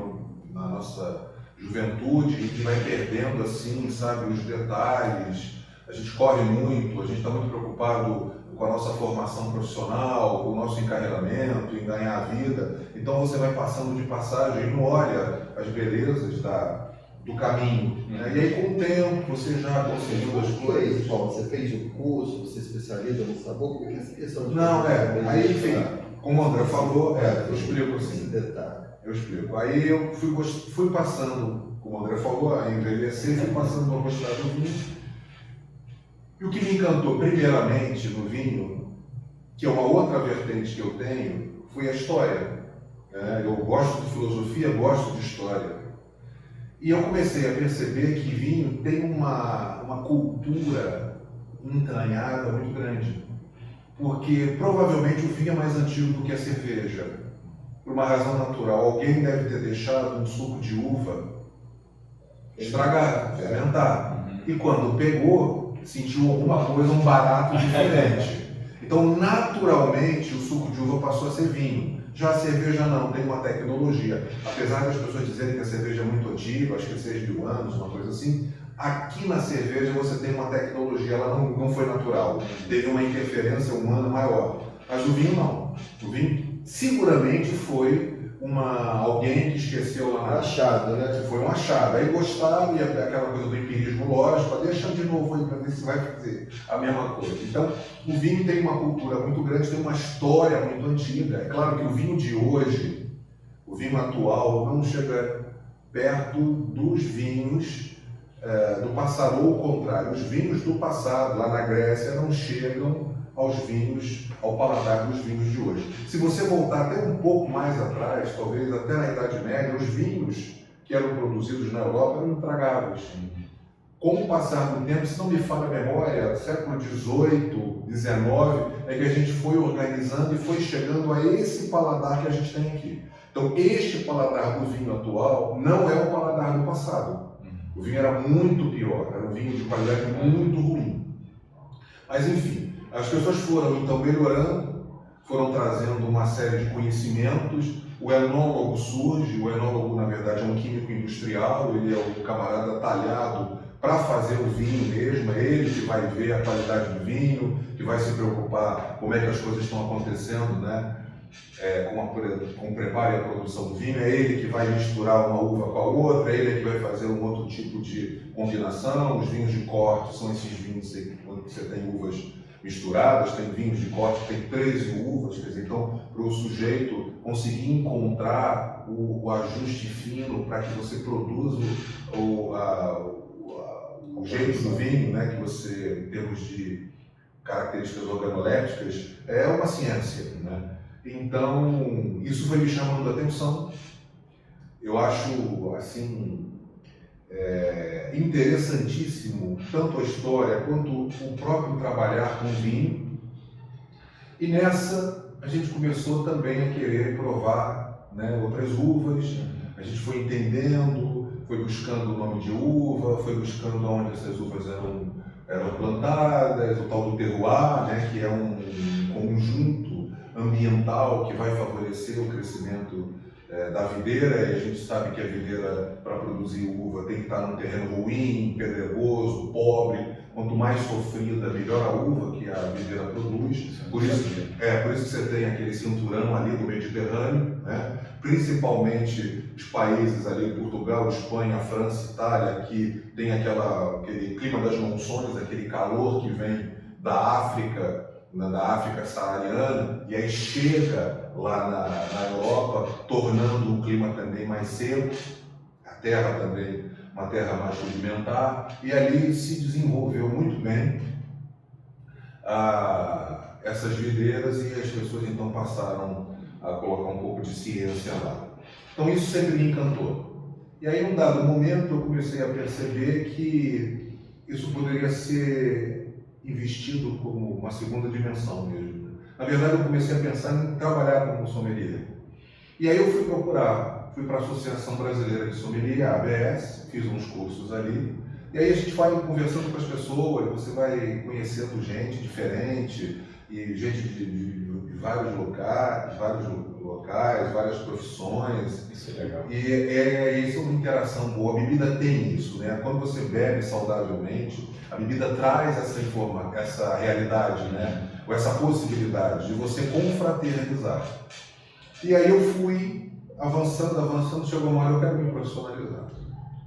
na nossa juventude, a gente vai perdendo, assim, sabe, os detalhes. A gente corre muito, a gente está muito preocupado com a nossa formação profissional, com o nosso encarreiramento, em ganhar a vida. Então você vai passando de passagem e não olha as belezas do caminho. Né? E aí com o tempo você já conseguiu as coisas. Paulo, você fez um curso, você especializa no sabor? Como é que é essa questão de... Não, aí enfim, como o André falou, eu explico assim. Detalhe. Eu explico. Aí eu fui passando, como o André falou, a envelhecer, fui passando a gostar do vinho. E o que me encantou primeiramente no vinho, que é uma outra vertente que eu tenho, foi a história. Eu gosto de filosofia, gosto de história. E eu comecei a perceber que vinho tem uma cultura entranhada muito grande. Porque provavelmente o vinho é mais antigo do que a cerveja. Por uma razão natural. Alguém deve ter deixado um suco de uva estragar, fermentar. E quando pegou, sentiu alguma coisa, um barato diferente. Então, naturalmente, o suco de uva passou a ser vinho. Já a cerveja não, tem uma tecnologia. Apesar das pessoas dizerem que a cerveja é muito antiga, acho que é 6.000 anos, uma coisa assim, aqui na cerveja você tem uma tecnologia, ela não foi natural. Teve uma interferência humana maior. Mas o vinho não. O vinho seguramente foi alguém que esqueceu lá na... achado, né? Foi um achado. Aí gostaram, e aquela coisa do empirismo lógico, deixa de novo aí para ver se vai fazer a mesma coisa. Então, o vinho tem uma cultura muito grande, tem uma história muito antiga. É claro que o vinho de hoje, o vinho atual, não chega perto dos vinhos do passado, ou o contrário. Os vinhos do passado, lá na Grécia, não chegam ao paladar dos vinhos de hoje. Se você voltar até um pouco mais atrás, talvez até na Idade Média, os vinhos que eram produzidos na Europa eram intragáveis. Com o passar do tempo, se não me falha a memória, século XVIII, XIX, é que a gente foi organizando e foi chegando a esse paladar que a gente tem aqui. Então, este paladar do vinho atual não é o paladar do passado. O vinho era muito pior, era um vinho de qualidade muito ruim. Mas, enfim, as pessoas foram então melhorando, foram trazendo uma série de conhecimentos. O enólogo surge, o enólogo na verdade é um químico industrial, ele é o camarada talhado para fazer o vinho mesmo, é ele que vai ver a qualidade do vinho, que vai se preocupar como é que as coisas estão acontecendo, né? Com o preparo e a produção do vinho, é ele que vai misturar uma uva com a outra, é ele que vai fazer um outro tipo de combinação. Os vinhos de corte são esses vinhos quando você tem uvas misturadas, tem vinhos de corte que tem 13 uvas, quer dizer, então para o sujeito conseguir encontrar o ajuste fino para que você produza o jeito do vinho, né, que você, em termos de características organolépticas, é uma ciência, né? Então, isso foi me chamando a atenção. Eu acho, assim, interessantíssimo tanto a história quanto o próprio trabalhar com vinho. E nessa, a gente começou também a querer provar, né, outras uvas. A gente foi entendendo, foi buscando o nome de uva, foi buscando onde essas uvas eram plantadas, o tal do terroir, né, que é um conjunto ambiental que vai favorecer o crescimento da videira, e a gente sabe que a videira, para produzir uva, tem que estar num terreno ruim, pedregoso, pobre. Quanto mais sofrida, melhor a uva que a videira produz. Por isso que você tem aquele cinturão ali do Mediterrâneo, né? Principalmente os países ali, Portugal, Espanha, França, Itália, que tem aquele clima das monções, aquele calor que vem da África saariana, e aí chega lá na Europa, tornando o clima também mais seco, a terra também uma terra mais rudimentar, e ali se desenvolveu muito bem essas videiras, e as pessoas então passaram a colocar um pouco de ciência lá. Então isso sempre me encantou. E aí, num dado momento, eu comecei a perceber que isso poderia ser investido como uma segunda dimensão mesmo. Na verdade, eu comecei a pensar em trabalhar como sommelier. E aí eu fui para a Associação Brasileira de Sommelier, a ABS, fiz uns cursos ali. E aí a gente vai conversando com as pessoas, você vai conhecendo gente diferente, e gente de vários locais, várias profissões. Isso é legal. E isso é uma interação boa. A bebida tem isso, né? Quando você bebe saudavelmente, a bebida traz essa realidade, né? Ou essa possibilidade de você confraternizar. E aí eu fui avançando, chegou uma hora eu quero me profissionalizar.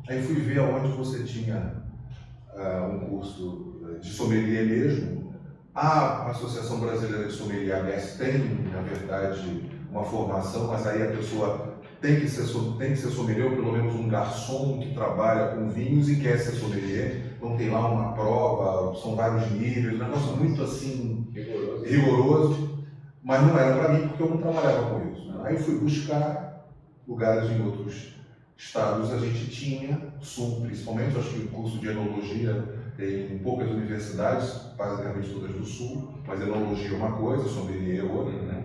Aí fui ver aonde você tinha um curso de sommelier mesmo. A Associação Brasileira de Sommelier, ABS, tem, na verdade, uma formação, mas aí a pessoa tem que ser sommelier, ou pelo menos um garçom que trabalha com vinhos e quer ser sommelier. Então tem lá uma prova, são vários níveis, um negócio muito assim, rigoroso, mas não era para mim porque eu não trabalhava com isso. Aí fui buscar lugares em outros estados, a gente tinha, sul principalmente, acho que o curso de enologia tem poucas universidades, basicamente todas do sul, mas enologia é uma coisa, sommelier é outra, né?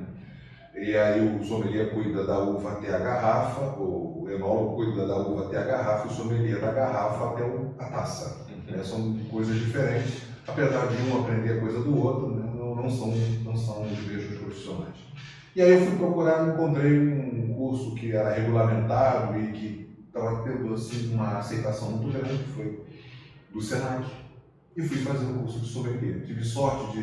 E aí o sommelier cuida da uva até a garrafa, o enólogo cuida da uva até a garrafa, e o sommelier da garrafa até a taça. Né? São coisas diferentes, apesar de um aprender a coisa do outro, né? não são os mesmos profissionais. E aí eu fui procurar, encontrei um curso que era regulamentado e que estava tendo assim, uma aceitação muito grande, que foi do Senac. E fui fazer um curso de sommelier. Tive sorte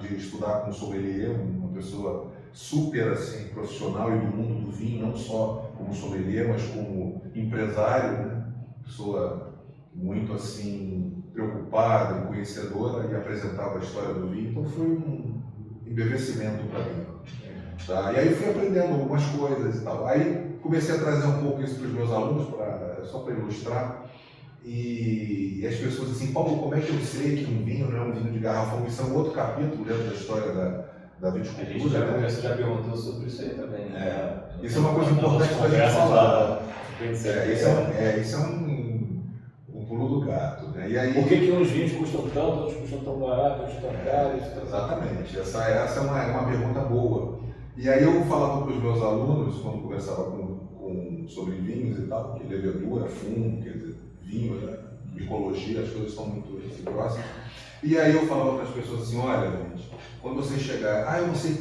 de estudar com um sommelier, uma pessoa super assim, profissional e do mundo do vinho, não só como sommelier, mas como empresário, né? Pessoa muito assim, preocupada e conhecedora, e apresentava a história do vinho. Então foi um embevecimento para mim. Tá? E aí fui aprendendo algumas coisas e tal. Aí comecei a trazer um pouco isso para os meus alunos, só para ilustrar. E as pessoas assim, Paulo, como é que eu sei que um vinho não é um vinho de garrafão? Isso é um outro capítulo dentro da história da viticultura. Você já perguntou sobre isso aí também. Né? Isso é uma coisa importante para a gente falar. Isso é um pulo do gato. Né? E aí, por que uns vinhos custam tanto, outros custam tão barato, outros tão caros? Exatamente. Essa é uma pergunta boa. E aí eu falava para os meus alunos, quando conversava sobre vinhos e tal, que levedura, fumo, quer dizer, vinho, né? Micologia, as coisas estão muito assim, próximas. E aí eu falava para as pessoas assim, olha, gente, quando você chegar, eu não sei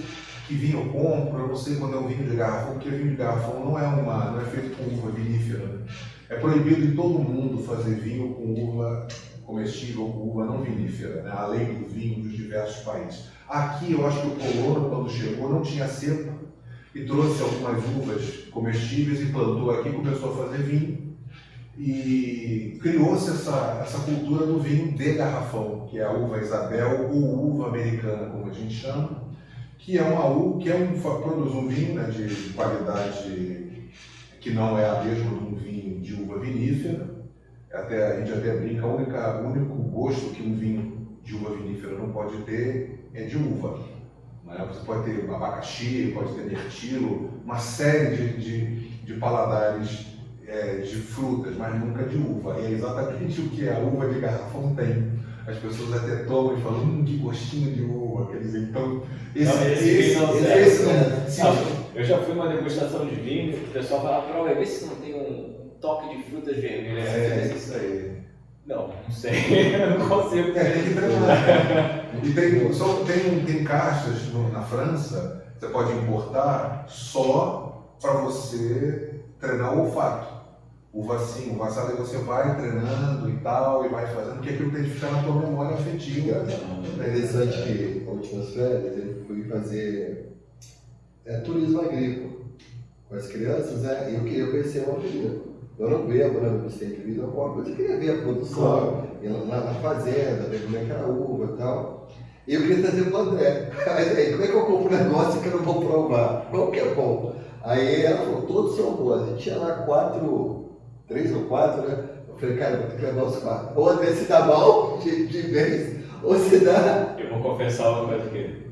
que vinho eu compro, eu não sei quando é um vinho de garrafão, porque vinho de garrafão não é feito com uva vinífera. Né? É proibido em todo mundo fazer vinho com uva comestível, com uva não vinífera, né? A lei do vinho dos diversos países. Aqui eu acho que o colono, quando chegou, não tinha cepa e trouxe algumas uvas comestíveis e plantou aqui, começou a fazer vinho. E criou-se essa cultura do vinho de garrafão, que é a uva Isabel ou uva americana, como a gente chama, que é uma uva produz um vinho, né, de qualidade que não é a mesma de um vinho de uva vinífera. A gente até brinca, o único gosto que um vinho de uva vinífera não pode ter é de uva. Né? Você pode ter abacaxi, pode ter mirtilo, uma série de paladares de frutas, mas nunca de uva. E é exatamente o que a uva de garrafão tem. As pessoas até tomam e falam, que gostinho de uva. Quer dizer, então, eu já fui numa degustação de vinho, o pessoal falava, prova, vê se não tem um toque de frutas vermelhas. É isso aí. Não sei, eu não consigo. Tem que treinar. E tem caixas na França, você pode importar só para você treinar o olfato. Uva sim, uva assada, aí você vai treinando e tal, e vai fazendo, porque aquilo tem que ficar na tua memória afetiva. É interessante que, nas últimas férias, eu fui fazer turismo agrícola com as crianças, né? E eu queria conhecer uma menina. Eu não bebo, né? Não sei de vida alguma coisa, eu queria ver a produção, ir na fazenda, ver como é que era a uva e tal. E eu queria trazer pro André. Aí, como é que eu compro um negócio que eu não vou provar? Qual que é bom? Aí ela falou, todos são bons. A gente tinha lá 3 ou 4, né? Eu falei, cara, eu vou ter que levar os 4. Ou André se dá mal de vez, ou se dá. Eu vou confessar uma coisa aqui.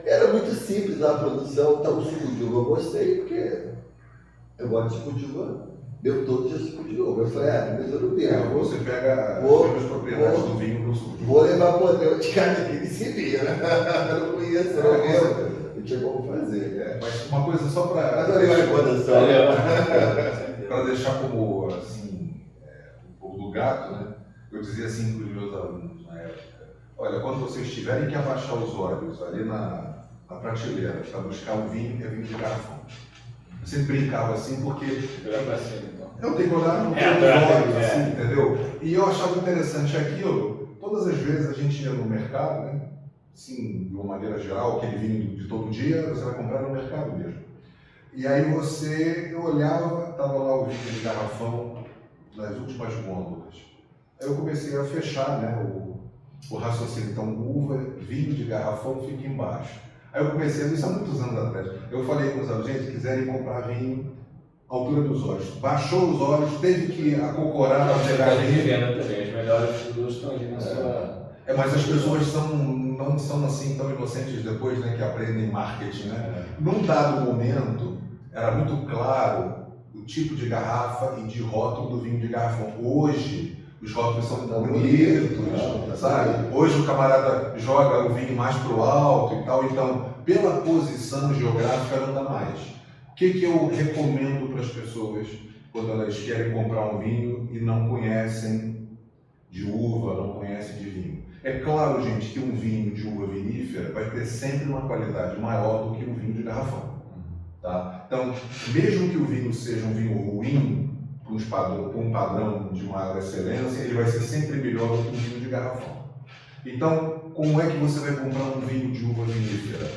Era muito simples lá a produção, tá, o suco de uva eu gostei, porque eu gosto de suco de uva, bebo todo dia suco de uva. Eu falei, mas eu não bebo. Você pega as propriedades do vinho no suco de uva. Vou levar para o André de casa que ele se vira. Eu não conheço, não tinha como fazer. Mas uma coisa só para. Mas olha a recordação. Para deixar como assim, o do gato, né? Eu dizia assim para os meus alunos na época: olha, quando vocês tiverem que abaixar os olhos ali na prateleira para buscar um vinho, é vinho de garrafão. Eu sempre brincava assim porque. Eu tenho que olhar nos olhos, assim, entendeu? E eu achava interessante aquilo. Todas as vezes a gente ia no mercado, né? Assim, de uma maneira geral, aquele vinho de todo dia, você vai comprar no mercado mesmo. E aí eu olhava, estava lá o vinho de garrafão nas últimas gôndolas. Aí eu comecei a fechar, né, o raciocínio. Então, vinho de garrafão fica embaixo. Aí eu comecei, isso há muitos anos atrás, eu falei com os alunos, gente, quiserem comprar vinho, altura dos olhos. Baixou os olhos, teve que acocorar para pegar vinho. Também, as melhores produtos estão ali na sua... Mas as pessoas não são assim tão inocentes depois, né, que aprendem marketing, né? Num dado momento, era muito claro o tipo de garrafa e de rótulo do vinho de garrafão. Hoje, os rótulos são bonitos, sabe? Hoje o camarada joga o vinho mais para o alto e tal, então, pela posição geográfica não dá mais. O que eu recomendo para as pessoas quando elas querem comprar um vinho e não conhecem de uva, não conhecem de vinho? É claro, gente, que um vinho de uva vinífera vai ter sempre uma qualidade maior do que um vinho de garrafão. Tá? Então, mesmo que o vinho seja um vinho ruim, com um padrão de maior excelência, ele vai ser sempre melhor do que um vinho de garrafão. Então, como é que você vai comprar um vinho de uva vinífera?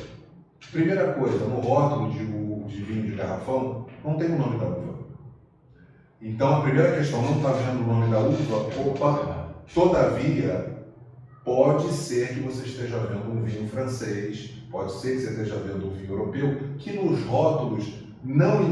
Primeira coisa, no rótulo de vinho de garrafão, não tem o nome da uva. Então, a primeira questão, não está vendo o nome da uva, todavia, pode ser que você esteja vendo um vinho francês, pode ser que você esteja vendo um vinho europeu, que nos rótulos não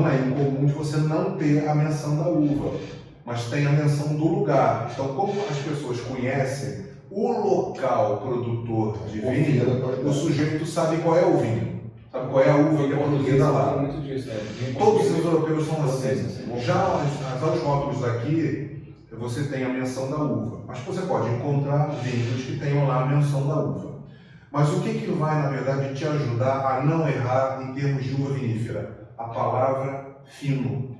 é incomum de você não ter a menção da uva, mas tem a menção do lugar. Então, como as pessoas conhecem o local produtor de vinho, o sujeito sabe qual é o vinho, sabe qual é a uva que é produzida lá. Muito disso, né? Todos os europeus são assim. Já os rótulos aqui, você tem a menção da uva, mas você pode encontrar vinhos que tenham lá a menção da uva. Mas o que vai, na verdade, te ajudar a não errar em termos de uva vinífera? A palavra fino.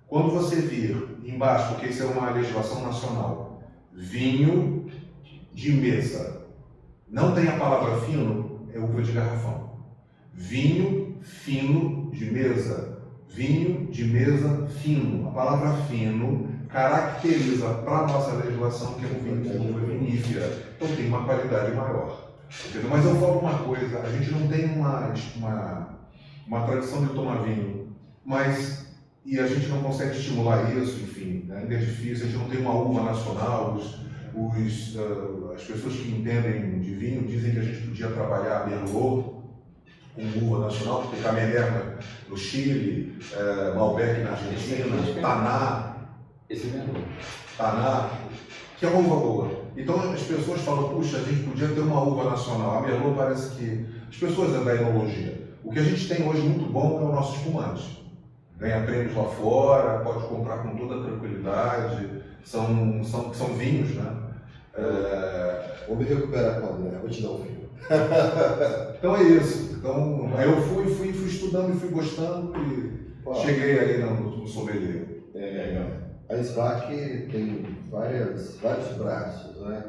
Quando você vir em embaixo, porque isso é uma legislação nacional. Vinho de mesa. Não tem a palavra fino, é uva de garrafão. Vinho fino de mesa. Vinho de mesa fino. A palavra fino caracteriza para a nossa legislação que é um vinho de uva vinífera. Então tem uma qualidade maior. Entendeu? Mas eu falo uma coisa, a gente não tem uma tradição de tomar vinho, e a gente não consegue estimular isso, enfim, né? Ainda é difícil, a gente não tem uma uva nacional, as pessoas que entendem de vinho dizem que a gente podia trabalhar Merlot com uva nacional, porque Cabernet no Chile, Malbec na Argentina, Taná, que é uma uva boa. Então as pessoas falam, puxa, a gente podia ter uma uva nacional. A Merlot parece que... As pessoas da enologia. O que a gente tem hoje muito bom é o nosso espumante. Ganha prêmios lá fora, pode comprar com toda tranquilidade. São vinhos, né? Vou me recuperar com o André, vou te dar um vinho. Então é isso. Então, aí eu fui estudando e fui gostando e cheguei aí no sommelier. A SBAC tem vários braços, né?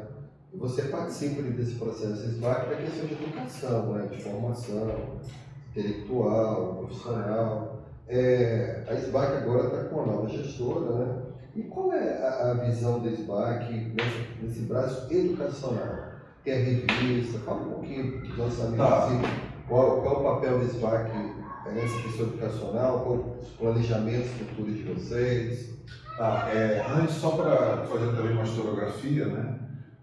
E você participa desse processo. A SBAC é questão de educação, né? De formação intelectual, profissional. A SBAC agora está com uma nova gestora, né? E qual é a visão da SBAC nesse braço educacional? Tem a revista, fala um pouquinho dos lançamentos, assim, qual é o papel da SBAC nessa questão educacional, qual os planejamentos futuros de vocês? Antes, só para fazer também uma historiografia, né?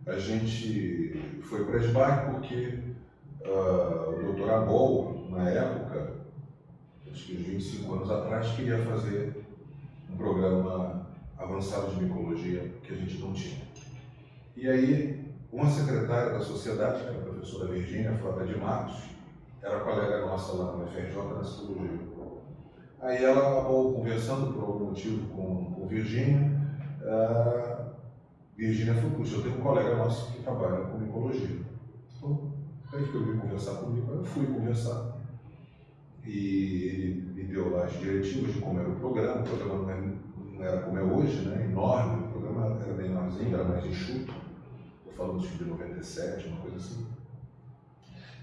A gente foi para a SBAC porque o Dr. Abol, na época, acho que uns 25 anos atrás, queria fazer um programa avançado de micologia que a gente não tinha. E aí, uma secretária da sociedade, que era a professora Virgínia Frota de Matos, era colega nossa lá no FRJ na psicologia. Aí ela acabou conversando por algum motivo com Virgínia. Virgínia falou, puxa, eu tenho um colega nosso que trabalha com micologia. Então, aí que eu vim conversar comigo, eu fui conversar. E ele me deu lá as diretivas de como era o programa não era como é hoje, né? Enorme, o programa era menorzinho, era mais enxuto. Estou falando de 97, uma coisa assim.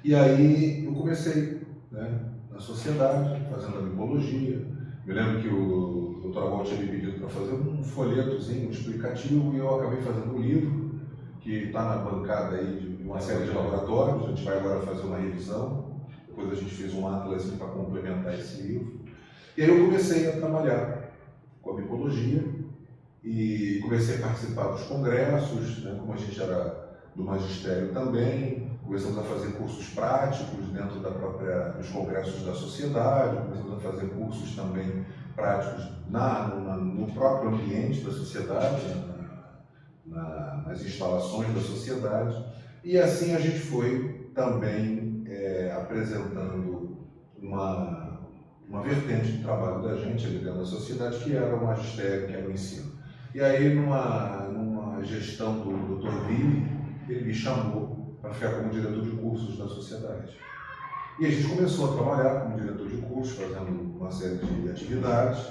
E aí eu comecei, né, na sociedade, fazendo a micologia. Me lembro que o Dr. Abol tinha me pedido para fazer um folhetozinho, um explicativo, e eu acabei fazendo um livro, que está na bancada aí de uma série de laboratórios. A gente vai agora fazer uma revisão, depois a gente fez um atlas para complementar esse livro. E aí eu comecei a trabalhar com a micologia e comecei a participar dos congressos, né, como a gente era do magistério também. Começamos a fazer cursos práticos dentro dos congressos da sociedade, começamos a fazer cursos também práticos no próprio ambiente da sociedade, nas instalações da sociedade. E assim a gente foi também apresentando uma vertente de trabalho da gente ali dentro da sociedade, que era o magistério, que era o ensino. E aí, numa gestão do Dr. Vili, ele me chamou para ficar como diretor de cursos da sociedade. E a gente começou a trabalhar como diretor de cursos, fazendo uma série de atividades,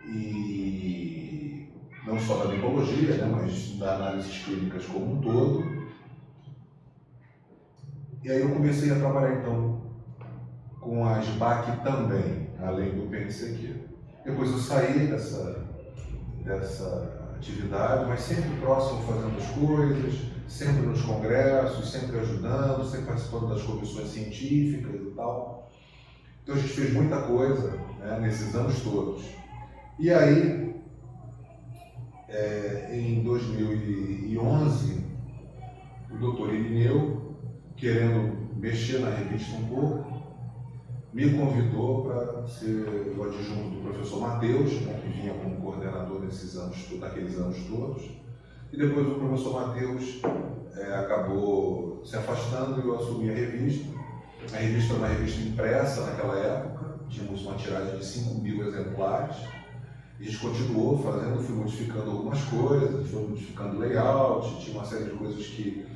e não só da micologia, né, mas da análises clínicas como um todo. E aí eu comecei a trabalhar então com a SBAC também, além do PNCQ. Depois eu saí dessa atividade, mas sempre próximo fazendo as coisas, sempre nos congressos, sempre ajudando, sempre participando das comissões científicas e tal. Então a gente fez muita coisa, né, nesses anos todos. E aí, em 2011, o doutor Irineu, querendo mexer na revista um pouco, me convidou para ser o adjunto do professor Matheus, né, que vinha como coordenador naqueles anos todos. E depois o professor Matheus acabou se afastando e eu assumi a revista. A revista era uma revista impressa naquela época, tínhamos uma tiragem de 5.000 exemplares. E a gente continuou fazendo, fui modificando algumas coisas, foi modificando o layout, tinha uma série de coisas que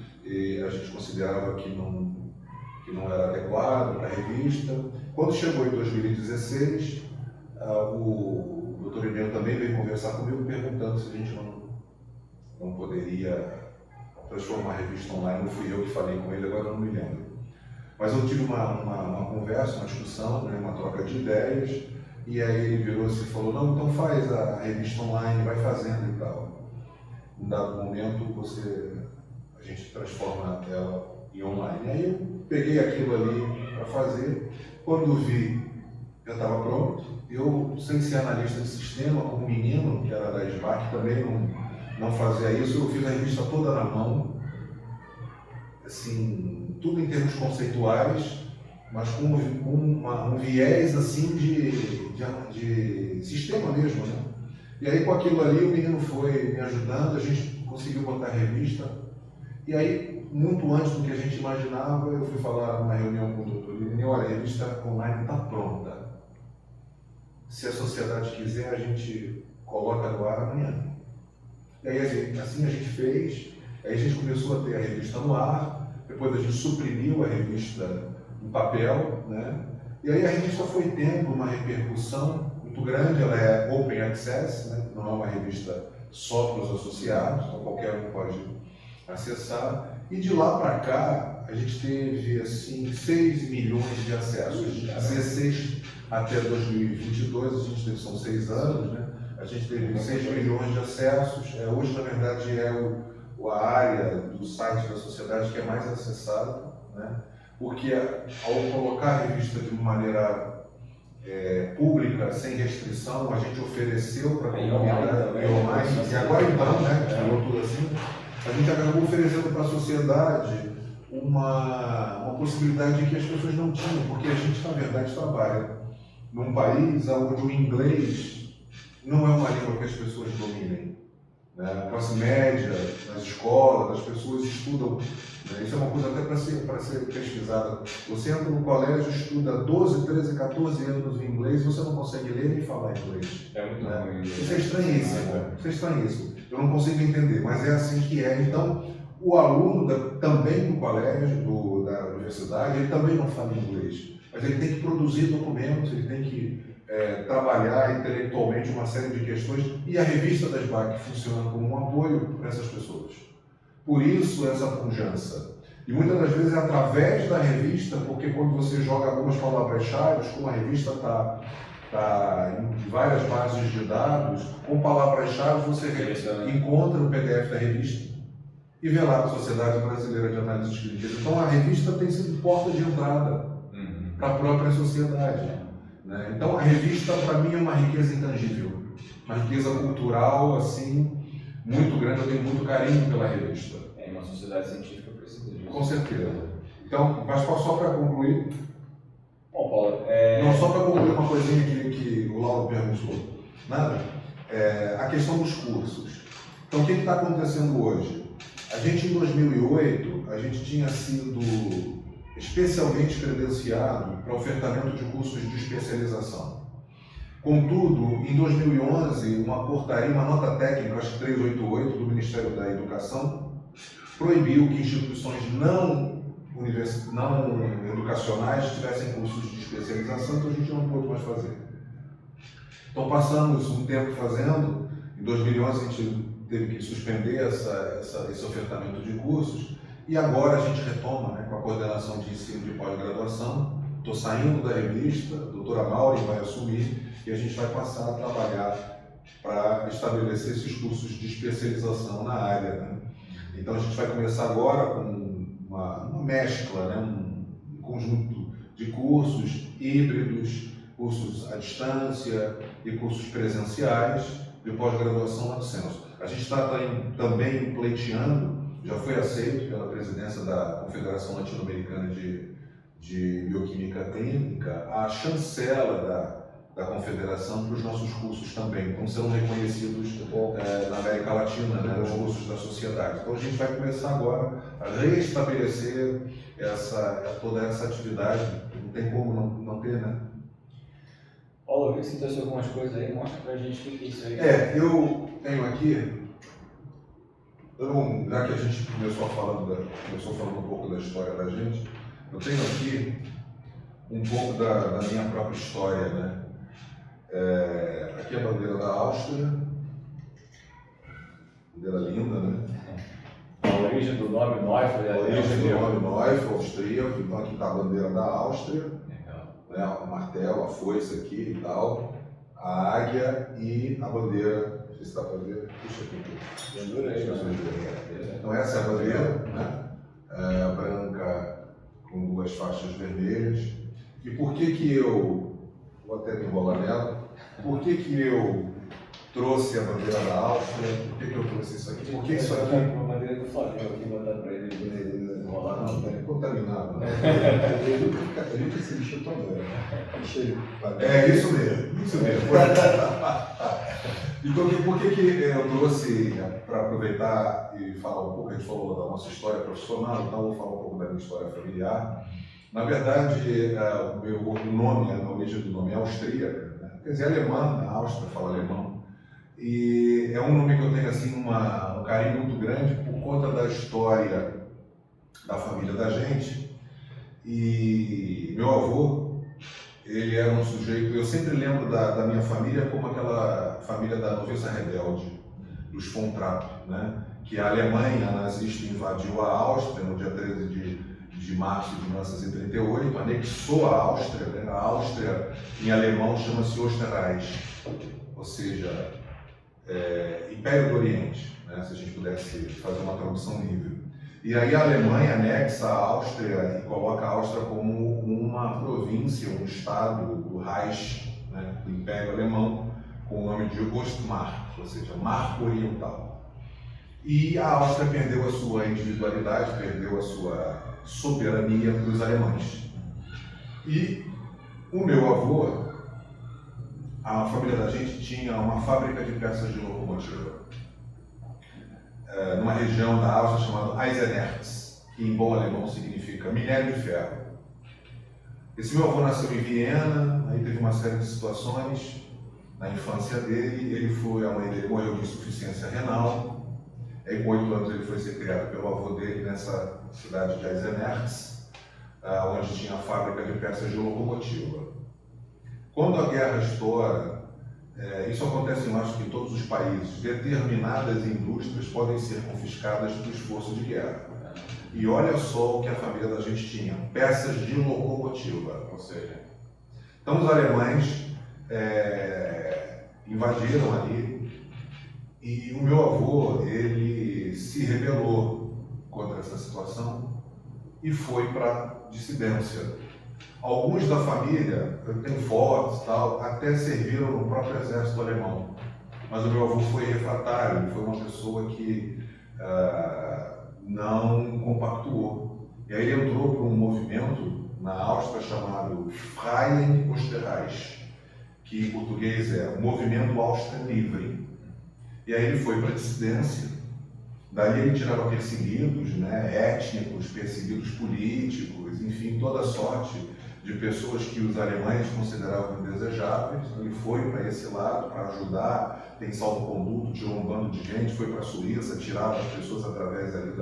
a gente considerava que não era adequado para a revista. Quando chegou em 2016, o doutor Ineu também veio conversar comigo perguntando se a gente não poderia transformar a revista online. Não fui eu que falei com ele, agora eu não me lembro. Mas eu tive uma conversa, uma discussão, né, uma troca de ideias, e aí ele virou-se e falou, não, então faz a revista online, vai fazendo e tal. Em dado momento, a gente transforma ela em online. E aí eu peguei aquilo ali para fazer. Quando vi, já estava pronto. Eu, sem ser analista de sistema, como menino, que era da SBAC, também não fazia isso. Eu fiz a revista toda na mão, assim, tudo em termos conceituais, mas com um viés assim de sistema mesmo, né? E aí com aquilo ali o menino foi me ajudando, a gente conseguiu botar a revista. E aí, muito antes do que a gente imaginava, eu fui falar numa reunião com o doutor Irineu, olha, a revista online está pronta. Se a sociedade quiser, a gente coloca no ar amanhã. E aí assim a gente fez, aí a gente começou a ter a revista no ar, depois a gente suprimiu a revista em papel, né? E aí a revista foi tendo uma repercussão muito grande, ela é open access, né? Não é uma revista só para os associados, então qualquer um pode acessar. E de lá para cá, a gente teve assim 6 milhões de acessos, de 16 até 2022, a gente teve, são 6 anos, né? A gente teve 6 milhões de acessos. Hoje, na verdade, a área do site da sociedade que é mais acessada, né? Porque ao colocar a revista de uma maneira pública, sem restrição, a gente ofereceu para a comunidade, e agora então, né, que falou tudo assim, a gente acabou oferecendo para a sociedade uma possibilidade que as pessoas não tinham, porque a gente, na verdade, trabalha num país onde o inglês não é uma língua que as pessoas dominem. A classe média, nas escolas, as pessoas estudam, né? Isso é uma coisa até para ser pesquisada. Você entra no colégio, estuda 12, 13, 14 anos em inglês, você não consegue ler nem falar inglês. É muito ruim. Isso é estranhíssimo, isso é estranhíssimo. Eu não consigo entender, mas é assim que é. Então, o aluno também do colégio, da universidade, ele também não fala inglês, mas ele tem que produzir documentos, ele tem que trabalhar intelectualmente uma série de questões, e a revista da SBAC funciona como um apoio para essas pessoas. Por isso essa pujança. E muitas das vezes é através da revista, porque quando você joga algumas palavras-chave, como a revista está em várias bases de dados, com palavras-chave você encontra o PDF da revista e vê lá a Sociedade Brasileira de Análises Clínicas. Então a revista tem sido porta de entrada para a própria sociedade. Né? Então a revista para mim é uma riqueza intangível, uma riqueza cultural assim muito grande. Eu tenho muito carinho pela revista. Uma sociedade científica precisa disso. Com certeza. Então, mas só para concluir. Bom, Paulo, não, só para concluir uma coisinha que o Lauro perguntou. Nada. A questão dos cursos. Então o que está acontecendo hoje? A gente em 2008 a gente tinha sido especialmente credenciado para ofertamento de cursos de especialização. Contudo, em 2011, uma portaria, uma nota técnica, acho que 388, do Ministério da Educação, proibiu que instituições não educacionais tivessem cursos de especialização, então a gente não pôde mais fazer. Então passamos um tempo fazendo, em 2011 a gente teve que suspender esse ofertamento de cursos, e agora a gente retoma, né, com a coordenação de ensino de pós-graduação. Estou saindo da revista, a doutora Maureen vai assumir, e a gente vai passar a trabalhar para estabelecer esses cursos de especialização na área. Né? Então a gente vai começar agora com uma mescla, né, um conjunto de cursos híbridos, cursos à distância e cursos presenciais de pós-graduação no censo. A gente está também pleiteando, já foi aceito pela presidência da Confederação Latino-Americana de Bioquímica Clínica, a chancela da Confederação para os nossos cursos também, como serão reconhecidos na América Latina, né, os cursos da sociedade. Então a gente vai começar agora a restabelecer toda essa atividade, não tem como não ter, né? Paulo, eu vi que você trouxe algumas coisas aí, mostra pra gente o que é isso aí. Eu tenho aqui, já que a gente começou falando um pouco da história da gente, eu tenho aqui um pouco da minha própria história, né? Aqui é a bandeira da Áustria, bandeira linda, né? A origem do nome Neufeld, A origem do nome Neufeld, austríaco, então aqui está a bandeira da Áustria, né? O martelo, a foice aqui e tal, a águia e a bandeira, não sei se dá para ver, puxa aqui, então essa é a bandeira, né? Branca com duas faixas vermelhas. E por que eu, vou até me enrolar nela, por que eu trouxe a bandeira da Áustria, por que eu trouxe isso aqui? Porque isso aqui... Uma bandeira do Flamengo aqui, botar para ele enrolar. Não, é contaminado. Ele nunca se lixou tão bem. É isso mesmo, isso mesmo. Então, por que eu trouxe, para aproveitar e falar um pouco, a gente falou da nossa história profissional, então eu vou falar um pouco da minha história familiar. Na verdade, o nome, a origem do nome é austríaca, né? Quer dizer, alemã, a Áustria fala alemão. E é um nome que eu tenho assim, um carinho muito grande por conta da história da família da gente. E meu avô, ele era um sujeito, eu sempre lembro da minha família como aquela família da noviça rebelde, dos von Trapp, né? Que a Alemanha nazista invadiu a Áustria no dia 13 de março de 1938, anexou a Áustria, né? A Áustria em alemão chama-se Österreich, ou seja, Império do Oriente, né? Se a gente pudesse fazer uma tradução livre. E aí a Alemanha anexa a Áustria e coloca a Áustria como uma província, um estado do Reich, né? Do Império Alemão, com o nome de Ostmark, ou seja, Marco Oriental. E a Áustria perdeu a sua individualidade, perdeu a sua soberania para os alemães. E o meu avô, a família da gente tinha uma fábrica de peças de locomotiva numa região da Áustria chamada Eisenerz, que em bom alemão significa minério de ferro. Esse meu avô nasceu em Viena, aí teve uma série de situações na infância dele, a mãe dele morreu de insuficiência renal, aí com 8 anos ele foi ser criado pelo avô dele nessa cidade de Eisenerz, onde tinha a fábrica de peças de locomotiva. Quando a guerra estoura, isso acontece, eu acho que em todos os países, determinadas indústrias podem ser confiscadas por esforço de guerra. E olha só o que a família da gente tinha, peças de locomotiva, ou seja, então os alemães invadiram ali e o meu avô, ele se rebelou contra essa situação e foi para dissidência. Alguns da família, eu tenho fotos e tal, até serviram no próprio exército alemão. Mas o meu avô foi refratário, ele foi uma pessoa que não compactuou. E aí ele entrou para um movimento na Áustria chamado Freien Österreich, que em português é o Movimento Áustria Livre. E aí ele foi para a dissidência. Daí ele tirava perseguidos, né, étnicos, perseguidos políticos, enfim, toda sorte de pessoas que os alemães consideravam indesejáveis. Ele foi para esse lado para ajudar, tem salvo-conduto, tirou um bando de gente, foi para a Suíça, tirava as pessoas através ali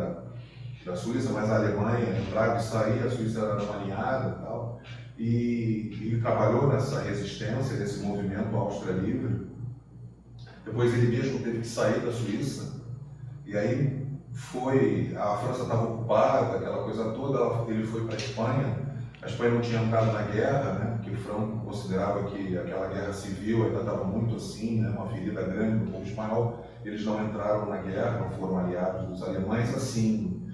da Suíça, mas a Alemanha entrava e saía, a Suíça era uma alinhada e tal. E ele trabalhou nessa resistência, nesse movimento Áustria Livre. Depois ele mesmo teve que sair da Suíça. E aí a França estava ocupada, aquela coisa toda, ele foi para a Espanha. A Espanha não tinha entrado na guerra, né? Porque o Franco considerava que aquela guerra civil ainda estava muito assim, né? Uma ferida grande no povo espanhol. Eles não entraram na guerra, não foram aliados dos alemães, assim,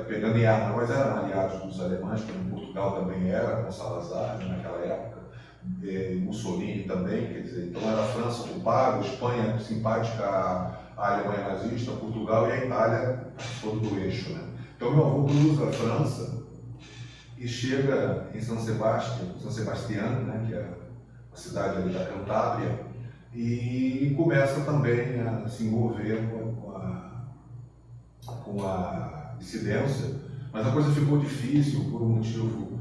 pegando em arma, mas eram aliados dos alemães, como Portugal também era, com Salazar, né, naquela época. Mussolini também, quer dizer, então era a França culpada, a Espanha simpática à Alemanha nazista, Portugal e a Itália todo do eixo, né? Então meu avô cruza a França e chega em São Sebastião, né, que é a cidade ali da Cantábria, e começa também a se envolver com a dissidência, mas a coisa ficou difícil por um motivo,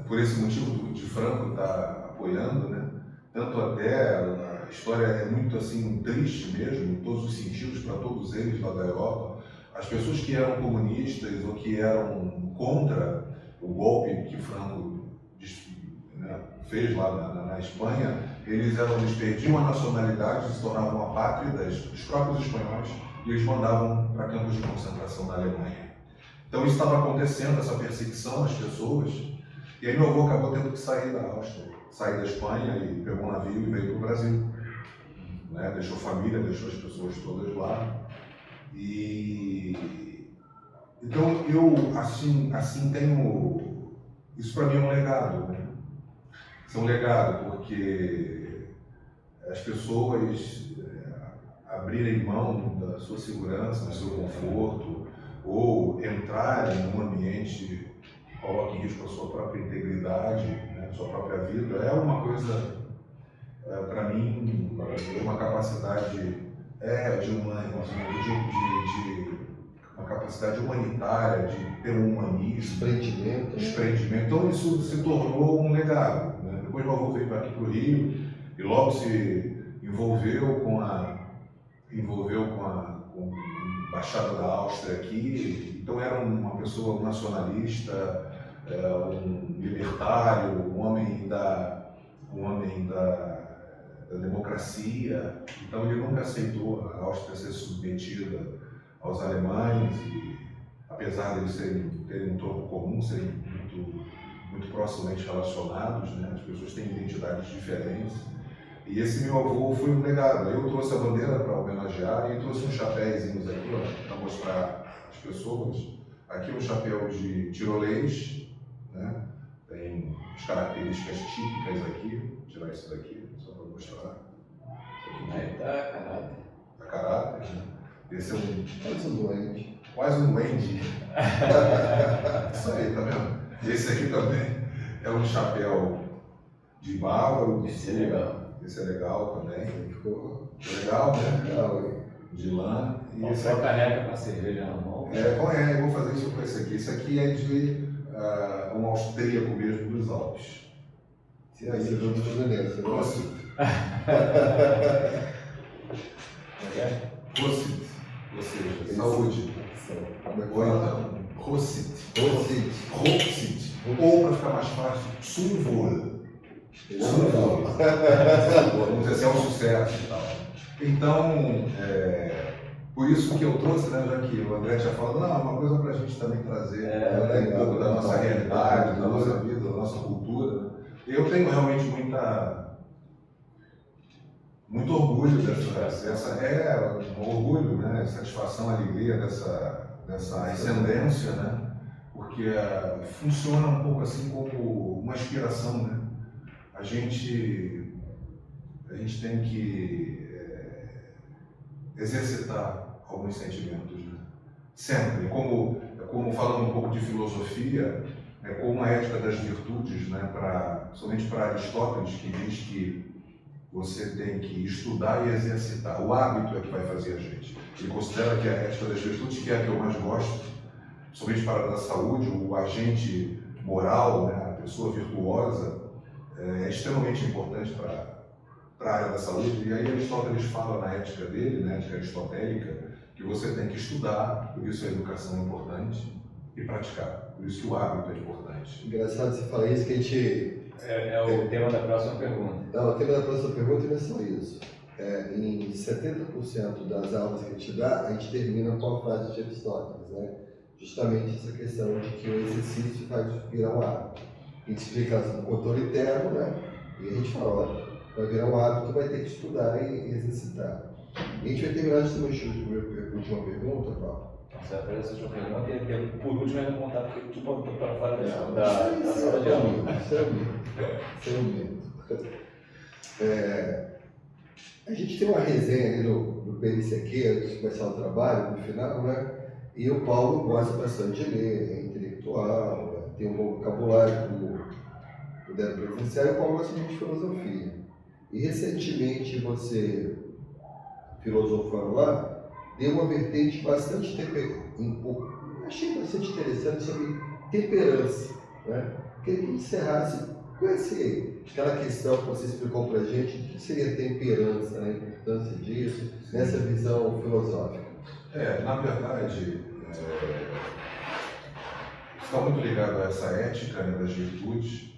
por esse motivo de Franco estar apoiando, né? Tanto até a história é muito assim triste mesmo, em todos os sentidos, para todos eles lá da Europa. As pessoas que eram comunistas ou que eram contra o golpe que Franco, né, fez lá na Espanha, eles perdiam a nacionalidade, se tornavam apátridas dos próprios espanhóis e eles mandavam para campos de concentração na Alemanha. Então isso estava acontecendo, essa perseguição às pessoas, e aí meu avô acabou tendo que sair da Áustria, sair da Espanha e pegou um navio e veio para o Brasil. Né? Deixou família, deixou as pessoas todas lá. Então eu assim tenho, isso para mim é um legado, né? Isso é um legado porque as pessoas abrirem mão da sua segurança, do seu conforto, ou entrarem num ambiente que coloque em risco a sua própria integridade, né, a sua própria vida, é uma coisa, para mim, uma capacidade uma capacidade humanitária, de ter um humanismo, desprendimento. Então isso se tornou um legado. Né? Depois meu avô veio para aqui para o Rio e logo se envolveu com a embaixada da Áustria aqui. Então era uma pessoa nacionalista, um libertário, um homem da democracia. Então ele nunca aceitou a Áustria ser submetida aos alemães, e apesar de eles terem um tronco comum, serem muito proximamente relacionados, né? As pessoas têm identidades diferentes. E esse meu avô foi um legado. Eu trouxe a bandeira para homenagear e trouxe uns chapéuzinhos aqui para mostrar às pessoas. Aqui um chapéu de tirolês, né? Tem as características típicas aqui. Vou tirar isso daqui só para mostrar. Aí tá caráter. Tá caráter, né? Esse é Quase um duende. Quase um duende. Isso aí, tá vendo? Esse aqui também é um chapéu de bávaro. Esse é legal. Esse é legal também. Ficou Legal, né? legal, hein? De lã. E esse Só aqui, caneca para cerveja na mão. eu vou fazer isso com esse aqui. Esse aqui é de um austríaco mesmo dos Alpes. Se aí você viu do Fluminense, Prosit. Prosit. Ou seja, saúde. Ou então, Prosit. Prosit. Ou, para ficar mais fácil, Zum Wohl. Vamos dizer assim, é um sucesso e tal. Então, por isso que eu trouxe, né, já que o André tinha falado, não, é uma coisa para a gente também trazer um pouco da nossa realidade, da nossa vida, da nossa cultura. Eu tenho realmente muito orgulho um orgulho, né, satisfação, alegria dessa ascendência, né, porque funciona um pouco assim como uma inspiração, né. A gente tem que exercitar alguns sentimentos, né? Sempre, como falando um pouco de filosofia, como a ética das virtudes, né? Somente para Aristóteles, que diz que você tem que estudar e exercitar. O hábito é que vai fazer a gente. Ele considera que a ética das virtudes, que é a que eu mais gosto, somente para a da saúde, o agente moral, né? A pessoa virtuosa, é extremamente importante para a área da saúde. E aí Aristóteles fala na ética dele, na ética aristotélica, que você tem que estudar, por isso a educação é importante, e praticar, por isso que o hábito é importante. Engraçado você falar isso, que a gente... É o tema da próxima pergunta. Não, o tema da próxima pergunta não é só isso. Em 70% das aulas que a gente dá, a gente termina com a frase de Aristóteles, né? Justamente essa questão de que o exercício faz virar um hábito. A gente explica no controle interno, né? E a gente fala, olha, vai virar um hábito, vai ter que estudar e exercitar. E a gente vai terminar de uma última pergunta, Paulo. Você vai fazer essa última pergunta e por último ainda contar porque tu botou para fora da Isso sala de aula. Isso é um mito. A gente tem uma resenha ali no PNCQ, antes de começar o trabalho, no final, né? E o Paulo gosta bastante de ler, é intelectual, tem um bom vocabulário, como puderam presenciar, e o Paulo gosta muito de filosofia. E recentemente você, filosofando lá, deu uma vertente bastante achei bastante interessante sobre temperança, né? Queria que encerrasse com aquela questão que você explicou para a gente, o que seria temperança, né? A importância disso, nessa visão filosófica. Na verdade, está muito ligado a essa ética, né, das virtudes.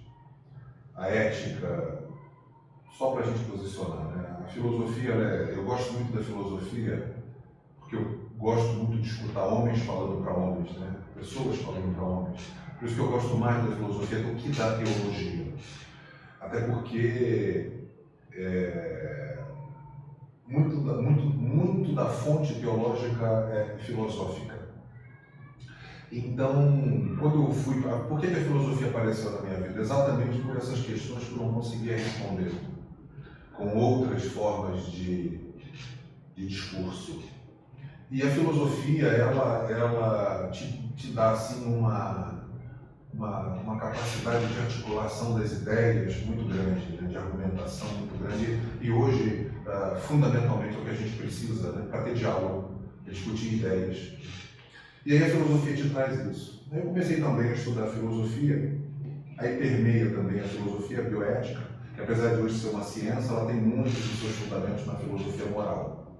A ética só para a gente posicionar, né? A filosofia, eu gosto muito da filosofia porque eu gosto muito de escutar homens falando para homens, né? Pessoas falando para homens. Por isso que eu gosto mais da filosofia do que da teologia. Até porque muito da fonte teológica é filosófica. Então, quando eu fui para... Por que a filosofia apareceu na minha vida? Exatamente por essas questões que eu não conseguia responder com outras formas de discurso. E a filosofia, ela te dá assim uma capacidade de articulação das ideias muito grande, né? De argumentação muito grande. E hoje, fundamentalmente, é o que a gente precisa, né? Para ter diálogo, para discutir ideias. E aí a filosofia te traz isso. Eu comecei também a estudar filosofia, aí permeia também a filosofia bioética, que apesar de hoje ser uma ciência, ela tem muitos dos seus fundamentos na filosofia moral.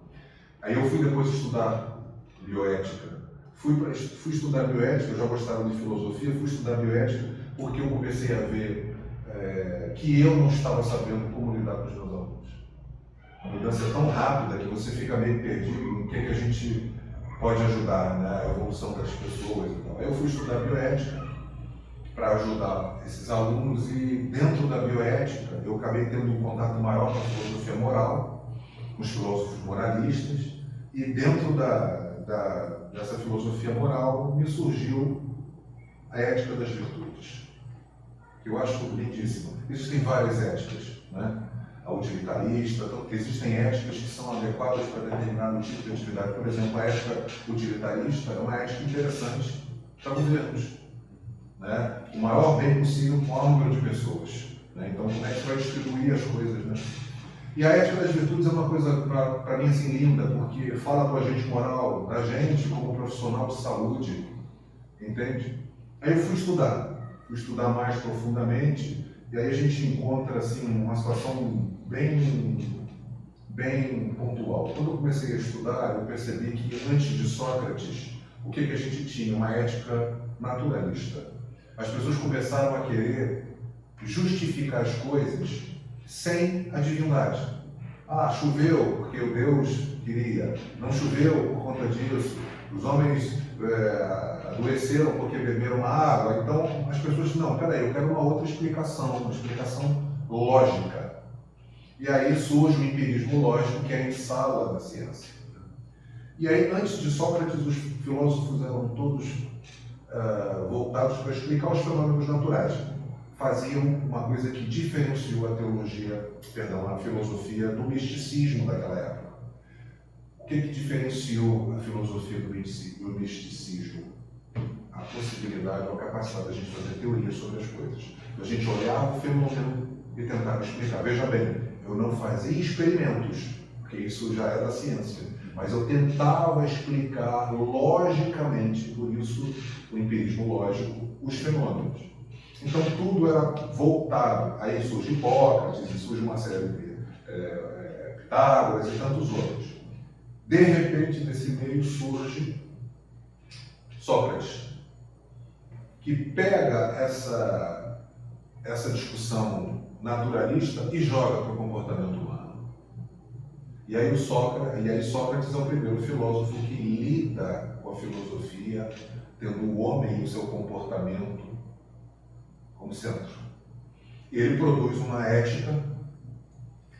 Aí eu fui depois estudar bioética. Fui estudar bioética, eu já gostava de filosofia, fui estudar bioética porque eu comecei a ver que eu não estava sabendo como lidar com os meus alunos. A mudança é tão rápida que você fica meio perdido no que a gente pode ajudar na evolução das pessoas e tal. Aí eu fui estudar bioética para ajudar esses alunos e dentro da bioética eu acabei tendo um contato maior com a filosofia moral, com os filósofos moralistas, e dentro dessa filosofia moral me surgiu a ética das virtudes, que eu acho lindíssima. Existem várias éticas, né? A utilitarista, então, existem éticas que são adequadas para determinado tipo de atividade. Por exemplo, a ética utilitarista é uma ética interessante para governos, né? O maior bem possível para o maior número de pessoas, né? Então, como é que vai distribuir as coisas, né? E a ética das virtudes é uma coisa, para mim, assim, linda, porque fala do agente moral, da gente como profissional de saúde, entende? Aí eu fui estudar mais profundamente, e aí a gente encontra, assim, uma situação bem pontual. Quando eu comecei a estudar, eu percebi que antes de Sócrates, o que a gente tinha? Uma ética naturalista. As pessoas começaram a querer justificar as coisas sem a divindade. Ah, choveu porque o Deus queria, não choveu por conta disso, os homens adoeceram porque beberam uma água. Então as pessoas, não, peraí, eu quero uma outra explicação, uma explicação lógica. E aí surge o empirismo lógico, que é a sala da ciência. E aí, antes de Sócrates, os filósofos eram todos voltados para explicar os fenômenos naturais. Faziam uma coisa que diferenciou a filosofia do misticismo daquela época. O que diferenciou a filosofia do misticismo? A possibilidade ou a capacidade de a gente fazer teorias sobre as coisas. A gente olhava o fenômeno e tentava explicar. Veja bem, eu não fazia experimentos, porque isso já era ciência, mas eu tentava explicar logicamente, por isso o empirismo lógico, os fenômenos. Então tudo era voltado, aí surge Hipócrates, e surge uma série de Pitágoras e tantos outros. De repente, nesse meio surge Sócrates, que pega essa discussão naturalista e joga para o comportamento humano. E aí Sócrates é o primeiro filósofo que lida com a filosofia, tendo o homem e o seu comportamento como centro. E ele produz uma ética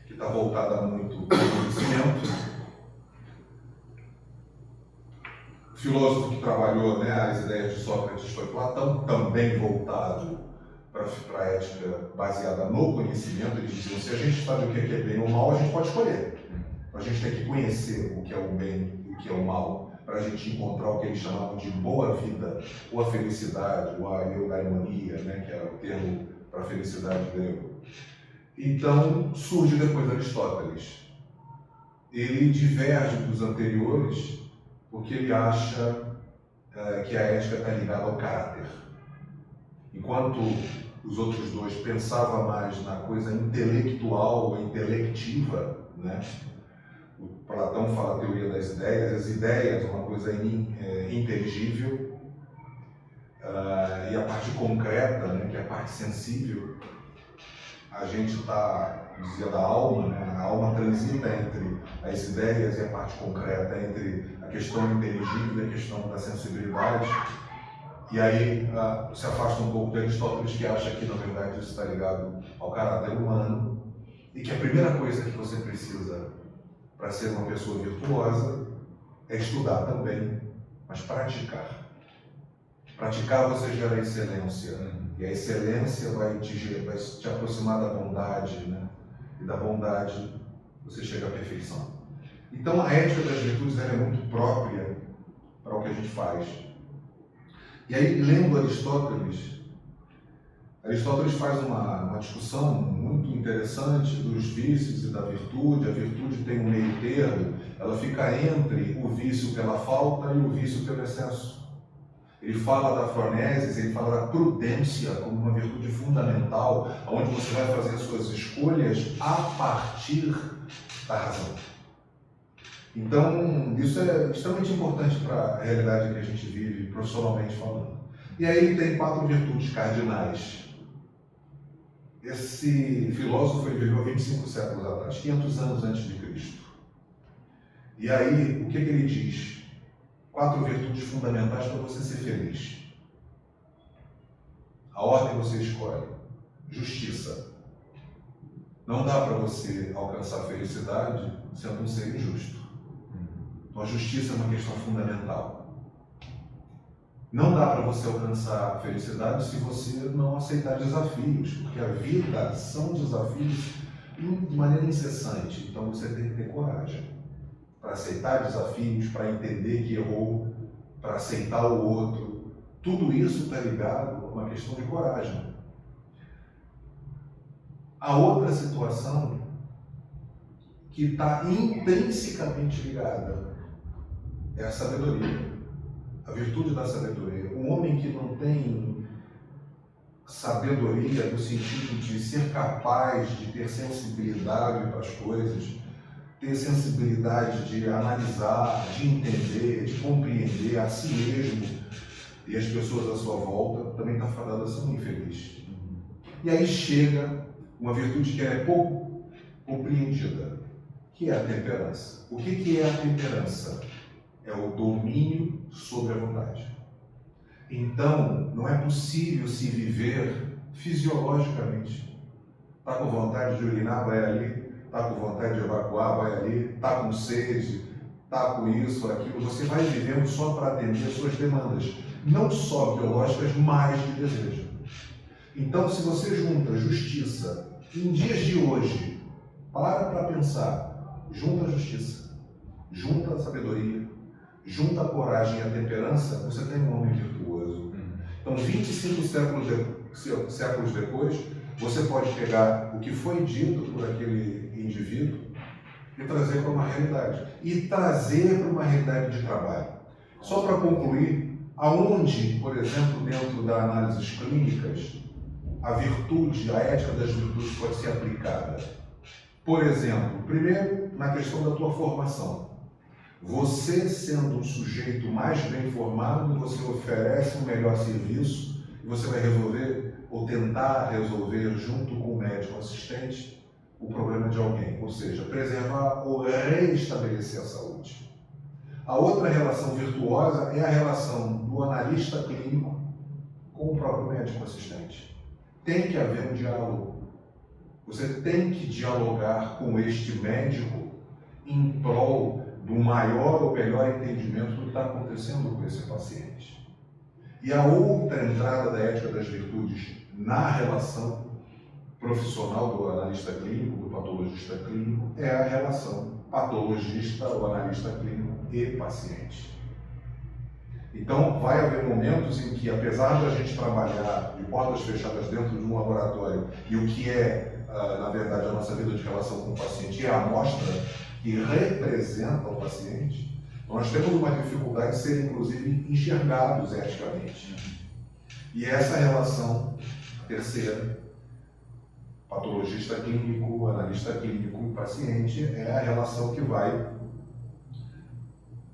que está voltada muito para o conhecimento. O filósofo que trabalhou, né, as ideias de Sócrates foi Platão, também voltado para a ética baseada no conhecimento. Ele dizia, se a gente sabe o que é bem ou mal, a gente pode escolher. A gente tem que conhecer o que é o bem e o que é o mal, para a gente encontrar o que eles chamavam de boa vida, ou a felicidade, ou a eudaimonia, né, que era o termo para a felicidade grego. Então, surge depois Aristóteles. Ele diverge dos anteriores, porque ele acha que a ética está ligada ao caráter. Enquanto os outros dois pensavam mais na coisa intelectual ou intelectiva, né? O Platão fala a teoria das ideias, as ideias é uma coisa inteligível, e a parte concreta, né, que é a parte sensível, a gente está dizia da alma, né? A alma transita entre as ideias e a parte concreta, entre a questão inteligível e a questão da sensibilidade. E aí se afasta um pouco de Aristóteles, que acha que, na verdade, isso está ligado ao caráter humano e que a primeira coisa que você precisa para ser uma pessoa virtuosa é estudar também, mas praticar. Praticar você gera excelência, e a excelência vai te aproximar da bondade, né? E da bondade você chega à perfeição. Então a ética das virtudes é muito própria para o que a gente faz. E aí, lendo Aristóteles faz uma discussão muito interessante dos vícios e da virtude. A virtude tem um meio termo, ela fica entre o vício pela falta e o vício pelo excesso. Ele fala da phronesis, ele fala da prudência como uma virtude fundamental, onde você vai fazer as suas escolhas a partir da razão. Então, isso é extremamente importante para a realidade que a gente vive, profissionalmente falando. E aí ele tem 4 virtudes cardinais. Esse filósofo ele viveu 25 séculos atrás, 500 anos antes de Cristo. E aí, o que ele diz? 4 virtudes fundamentais para você ser feliz. A ordem você escolhe. Justiça. Não dá para você alcançar a felicidade sendo um ser injusto. Então a justiça é uma questão fundamental. Não dá para você alcançar a felicidade se você não aceitar desafios, porque a vida são desafios de maneira incessante. Então você tem que ter coragem para aceitar desafios, para entender que errou, para aceitar o outro. Tudo isso está ligado a uma questão de coragem. A outra situação que está intrinsecamente ligada é a sabedoria, a virtude da sabedoria. Um homem que não tem sabedoria no sentido de ser capaz de ter sensibilidade para as coisas, ter sensibilidade de analisar, de entender, de compreender a si mesmo e as pessoas à sua volta, também está fadado a ser um infeliz. E aí chega uma virtude que é pouco compreendida, que é a temperança. O que é a temperança? É o domínio sobre a vontade. Então, não é possível se viver fisiologicamente. Está com vontade de urinar, vai ali. Está com vontade de evacuar, vai ali. Está com sede, está com isso, aquilo. Você vai vivendo só para atender as suas demandas, não só biológicas, mas de desejo. Então, se você junta justiça, em dias de hoje, para pensar, junta a justiça, junta a sabedoria, junta a coragem e a temperança, você tem um homem virtuoso. Então, 25 séculos depois, você pode pegar o que foi dito por aquele indivíduo e trazer para uma realidade. E trazer para uma realidade de trabalho. Só para concluir, aonde, por exemplo, dentro das análises clínicas, a virtude, a ética das virtudes pode ser aplicada. Por exemplo, primeiro, na questão da tua formação. Você, sendo um sujeito mais bem formado, você oferece um melhor serviço e você vai resolver, ou tentar resolver, junto com o médico assistente, o problema de alguém. Ou seja, preservar ou reestabelecer a saúde. A outra relação virtuosa é a relação do analista clínico com o próprio médico assistente. Tem que haver um diálogo. Você tem que dialogar com este médico em prol do maior ou melhor entendimento do que está acontecendo com esse paciente. E a outra entrada da ética das virtudes na relação profissional do analista clínico, do patologista clínico, é a relação patologista ou analista clínico e paciente. Então, vai haver momentos em que, apesar da gente trabalhar de portas fechadas dentro de um laboratório, e o que é, na verdade, a nossa vida de relação com o paciente é a amostra que representa o paciente, nós temos uma dificuldade de ser, inclusive, enxergados eticamente. E essa relação, a terceira, patologista clínico, analista clínico e paciente, é a relação que vai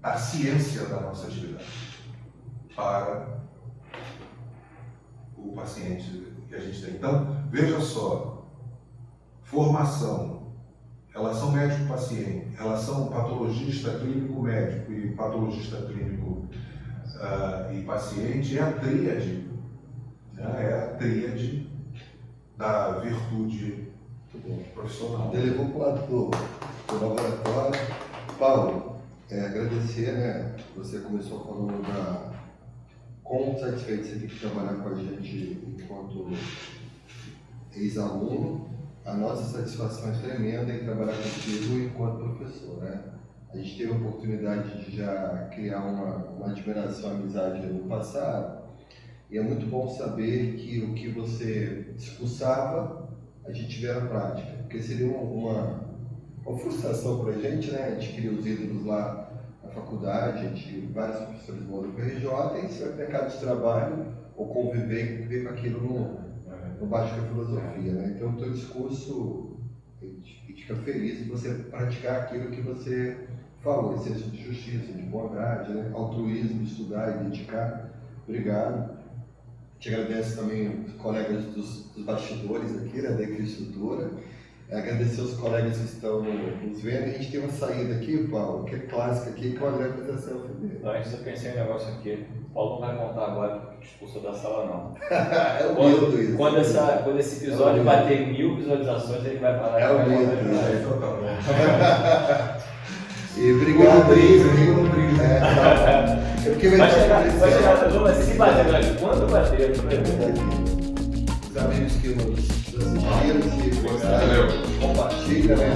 dar ciência da nossa atividade para o paciente que a gente tem. Então, veja só, formação, relação médico-paciente, relação patologista clínico-médico e patologista clínico e paciente é a tríade, né? É a tríade da virtude profissional. Ele levou para o lado do laboratório. Paulo, agradecer, né? Você começou falando da quão satisfeito você tem que trabalhar com a gente enquanto ex-aluno. A nossa satisfação é tremenda em trabalhar contigo enquanto professor, né? A gente teve a oportunidade de já criar uma admiração, amizade no passado, e é muito bom saber que o que você discursava, a gente vê na prática, porque seria uma frustração para a gente, né? A gente queria os ídolos lá na faculdade, a gente vários professores bons do PRJ, e isso é mercado de trabalho, ou conviver com aquilo no baixo da filosofia, né? Então, o teu discurso, a gente fica feliz de você praticar aquilo que você falou, senso de justiça, de bondade, né? Altruísmo, estudar e dedicar. Obrigado. Te agradeço também os colegas dos bastidores aqui, né, da infraestrutura. Agradecer os colegas que estão nos vendo. A gente tem uma saída aqui, Paulo, que é clássica aqui, que o André fez a selfie dele. Antes eu pensei em um negócio aqui. O Paulo não vai contar agora que te expulsou da sala, não. É humilde isso. Quando esse episódio bater 1000 visualizações, ele vai parar. É humilde. Então tá bom. E obrigado aí. É porque vai chegar, mas se bater, quando bater, os amigos que nos assistiram, se gostaram, compartilha, né?